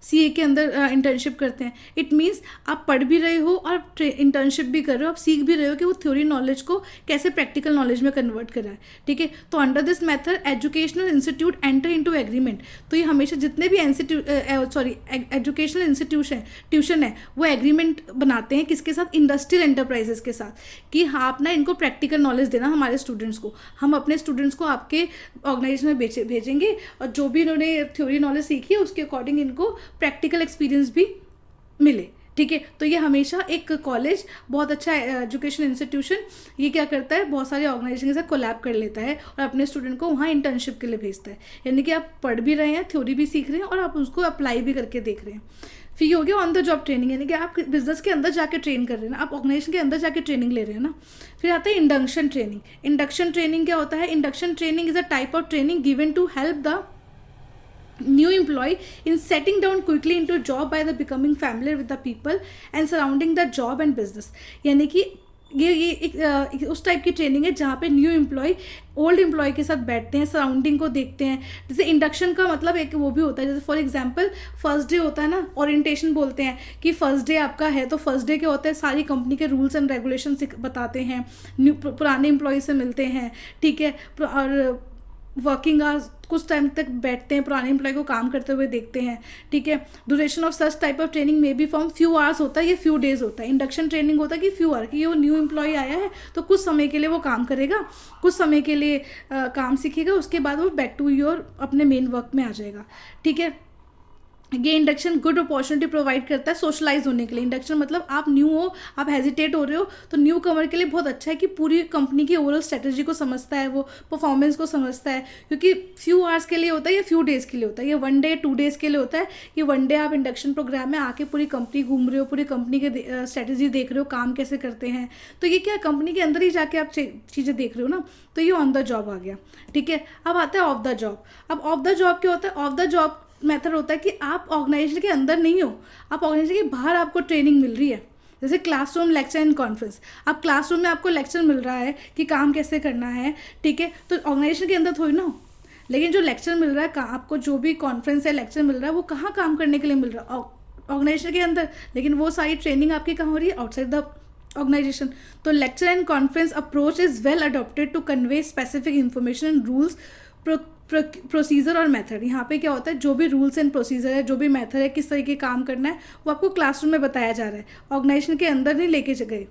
S1: CA के अंदर इंटर्नशिप करते हैं। इट मीन्स आप पढ़ भी रहे हो और इंटर्नशिप भी कर रहे हो, आप सीख भी रहे हो कि वो थ्योरी नॉलेज को कैसे प्रैक्टिकल नॉलेज में कन्वर्ट करा है, ठीक है। तो under this method educational institute enter into agreement. तो ये हमेशा जितने भी एजुकेशनल ट्यूशन है वो एग्रीमेंट बनाते हैं किसके साथ, इंडस्ट्रियल एंटरप्राइजेस के साथ, कि हाँ आप ना इनको प्रैक्टिकल नॉलेज देना हमारे स्टूडेंट्स को, हम अपने स्टूडेंट्स को आपके ऑर्गेनाइजेशन में भेजेंगे और जो भी इन्होंने थ्योरी नॉलेज सीखी है उसके अकॉर्डिंग इनको प्रैक्टिकल एक्सपीरियंस भी मिले, ठीक है। तो ये हमेशा एक कॉलेज, बहुत अच्छा एजुकेशन इंस्टीट्यूशन, ये क्या करता है, बहुत सारे ऑर्गेनाइजेशन के साथ कोलैब कर लेता है और अपने स्टूडेंट को वहाँ इंटर्नशिप के लिए भेजता है। यानी कि आप पढ़ भी रहे हैं, थ्योरी भी सीख रहे हैं और आप उसको अप्लाई भी करके देख रहे हैं। फिर ये हो गया ऑन द जॉब ट्रेनिंग, यानी कि आप बिजनेस के अंदर जाके ट्रेन कर रहे हैं ना, आप ऑर्गेनाइजेशन के अंदर जाके ट्रेनिंग ले रहे हैं ना। फिर आता है इंडक्शन ट्रेनिंग। इंडक्शन ट्रेनिंग क्या होता है, induction training is a type of training given to help the new employee in settling down quickly into a job by the becoming familiar with the people and surrounding the job and business। यानी कि ये एक उस टाइप की ट्रेनिंग है जहाँ पे न्यू एम्प्लॉय ओल्ड एम्प्लॉय के साथ बैठते हैं, सराउंडिंग को देखते हैं। जैसे इंडक्शन का मतलब एक वो भी होता है, जैसे फॉर एग्जांपल फर्स्ट डे होता है ना, ओरिएंटेशन बोलते हैं कि फर्स्ट डे आपका है, तो फर्स्ट डे क्या होता है, सारी कंपनी के रूल्स एंड रेगुलेशन बताते हैं, न्यू पुराने एम्प्लॉय से मिलते हैं, ठीक है, और वर्किंग आवर्स कुछ टाइम तक बैठते हैं, पुराने एम्प्लॉय को काम करते हुए देखते हैं, ठीक है। Duration of such type of training may be from few hours होता है, ये फ्यू डेज होता है। इंडक्शन ट्रेनिंग होता है कि फ्यू आवर, कि ये वो न्यू एम्प्लॉय आया है तो कुछ समय के लिए वो काम करेगा, कुछ समय के लिए काम सीखेगा, उसके बाद वो बैक टू योर अपने मेन वर्क में आ जाएगा, ठीक है। ये इंडक्शन गुड अपॉर्चुनिटी प्रोवाइड करता है सोशलाइज होने के लिए। इंडक्शन मतलब आप न्यू हो, आप हेजिटेट हो रहे हो, तो न्यू कमर के लिए बहुत अच्छा है कि पूरी कंपनी की ओवरऑल स्ट्रेटजी को समझता है, वो परफॉर्मेंस को समझता है, क्योंकि फ्यू आवर्स के लिए होता है या फ्यू डेज़ के लिए होता है, ये 1 डे 2 डेज़ के लिए होता है कि 1 डे आप इंडक्शन प्रोग्राम में आके पूरी कंपनी घूम रहे हो, पूरी कंपनी के स्ट्रेटजी देख रहे हो, काम कैसे करते हैं, तो ये क्या कंपनी के अंदर ही जाके आप चीज़ें देख रहे हो ना, तो ये ऑन द जॉब आ गया, ठीक है। अब आता है ऑफ द जॉब। अब ऑफ द जॉब क्या होता है, ऑफ द जॉब मेथड होता है कि आप ऑर्गेनाइजेशन के अंदर नहीं हो, आप ऑर्गेनाइजेशन के बाहर आपको ट्रेनिंग मिल रही है, जैसे क्लासरूम लेक्चर एंड कॉन्फ्रेंस। आप क्लासरूम में आपको लेक्चर मिल रहा है कि काम कैसे करना है, ठीक है, तो ऑर्गेनाइजेशन के अंदर थोड़ी ना हो, लेकिन जो लेक्चर मिल रहा है आपको, जो भी कॉन्फ्रेंस है लेक्चर मिल रहा है, वो कहाँ काम करने के लिए मिल रहा है, ऑर्गेनाइजेशन के अंदर, लेकिन वो सारी ट्रेनिंग आपकी कहाँ हो रही है, आउटसाइड द ऑर्गेनाइजेशन। तो lecture and conference approach is well adopted to convey specific information and rules, procedure और मेथड। यहाँ पे क्या होता है, जो भी रूल्स एंड प्रोसीजर है, जो भी मेथड है, किस तरीके काम करना है, वो आपको क्लासरूम में बताया जा रहा है, ऑर्गेनाइजेशन के अंदर नहीं लेके गए।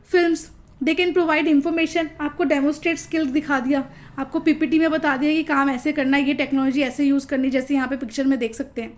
S1: Films, they can provide information, आपको डेमोस्ट्रेट स्किल्स दिखा दिया, आपको PPT में बता दिया कि काम ऐसे करना है, ये टेक्नोलॉजी ऐसे यूज़ करनी, जैसे यहाँ पे पिक्चर में देख सकते हैं,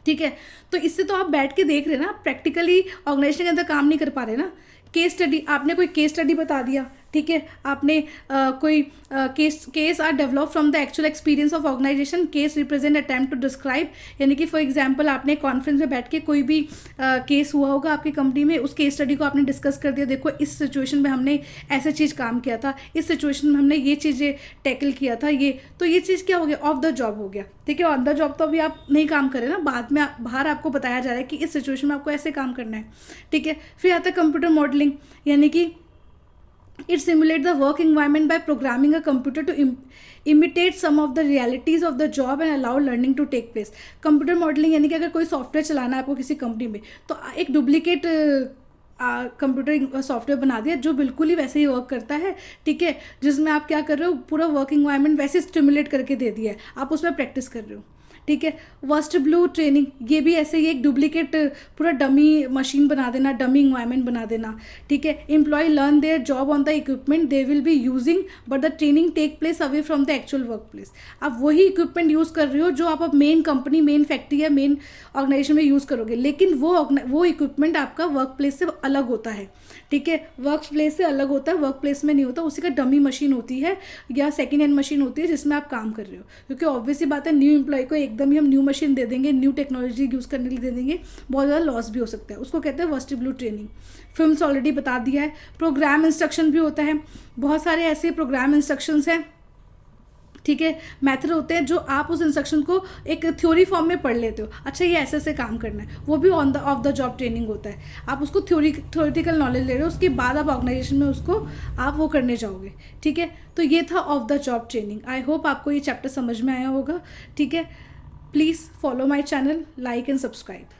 S1: ठीक है। तो इससे तो आप बैठ के देख रहे हैं ना, प्रैक्टिकली ऑर्गेनाइजेशन के अंदर काम नहीं कर पा रहे ना। केस स्टडी, आपने कोई केस स्टडी बता दिया, ठीक है, आपने कोई case are develop from the actual experience of organisation, case represent attempt to describe, यानी कि फॉर एग्जांपल आपने कॉन्फ्रेंस में बैठ के कोई भी केस हुआ होगा आपकी कंपनी में, उस केस स्टडी को आपने डिस्कस कर दिया, देखो इस सिचुएशन में हमने ऐसे चीज़ काम किया था, इस सिचुएशन में हमने ये चीज़ें टैकल किया था, ये तो ये चीज़ क्या हो गया, ऑफ द जॉब हो गया, ठीक है। ऑन द जॉब तो अभी आप नहीं काम करें ना, बाद में बाहर आपको बताया जा रहा है कि इस सिचुएशन में आपको ऐसे काम करना है, ठीक है। फिर आता है कंप्यूटर मॉडलिंग, यानी कि it simulates the work environment by programming a computer to imitate some of the realities of the job and allow learning to take place। Computer modelling यानी कि अगर कोई सॉफ्टवेयर चलाना है आपको किसी कंपनी में, तो एक डुप्लीकेट कंप्यूटर सॉफ्टवेयर बना दिया जो बिल्कुल ही वैसे ही वर्क करता है, ठीक है, जिसमें आप क्या कर रहे हो, पूरा वर्क इन्वायरमेंट वैसे स्टिमुलेट करके दे दिया है, आप उसमें प्रैक्टिस कर रहे हो, ठीक है। वर्स्ट ब्लू ट्रेनिंग, ये भी ऐसे ही एक डुप्लीकेट पूरा डमी मशीन बना देना, डमी इन्वायरमेंट बना देना, ठीक है। Employee learn their job on the equipment they will be using but the training take place away from the actual work place. आप वही इक्विपमेंट यूज़ कर रहे हो जो आप मेन कंपनी, मेन फैक्ट्री या मेन ऑर्गेनाइजेशन में यूज़ करोगे, लेकिन वो इक्विपमेंट आपका वर्क प्लेस से अलग होता है, ठीक है। वर्क प्लेस से अलग होता है, वर्क प्लेस में नहीं होता, उसी का डमी मशीन होती है या सेकेंड हैंड मशीन होती है जिसमें आप काम कर रहे हो। क्योंकि ऑब्वियसली बात है, न्यू एम्प्लॉय को एकदम ही हम न्यू मशीन दे देंगे, न्यू टेक्नोलॉजी यूज़ करने के लिए दे देंगे, बहुत ज़्यादा लॉस भी हो सकता है। उसको कहते हैं worst blue training. Films already बता दिया है। प्रोग्राम इंस्ट्रक्शन भी होता है, बहुत सारे ऐसे प्रोग्राम इंस्ट्रक्शंस हैं, ठीक है, मेथड होते हैं जो आप उस इंस्ट्रक्शन को एक थ्योरी फॉर्म में पढ़ लेते हो, अच्छा ये ऐसे ऐसे काम करना है, वो भी ऑफ द जॉब ट्रेनिंग होता है। आप उसको थ्योरेटिकल नॉलेज ले रहे हो, उसके बाद आप ऑर्गेनाइजेशन में उसको आप वो करने जाओगे, ठीक है। तो ये था of the job training. I hope आपको ये चैप्टर समझ में आया होगा, ठीक है। Please follow my channel, like and subscribe.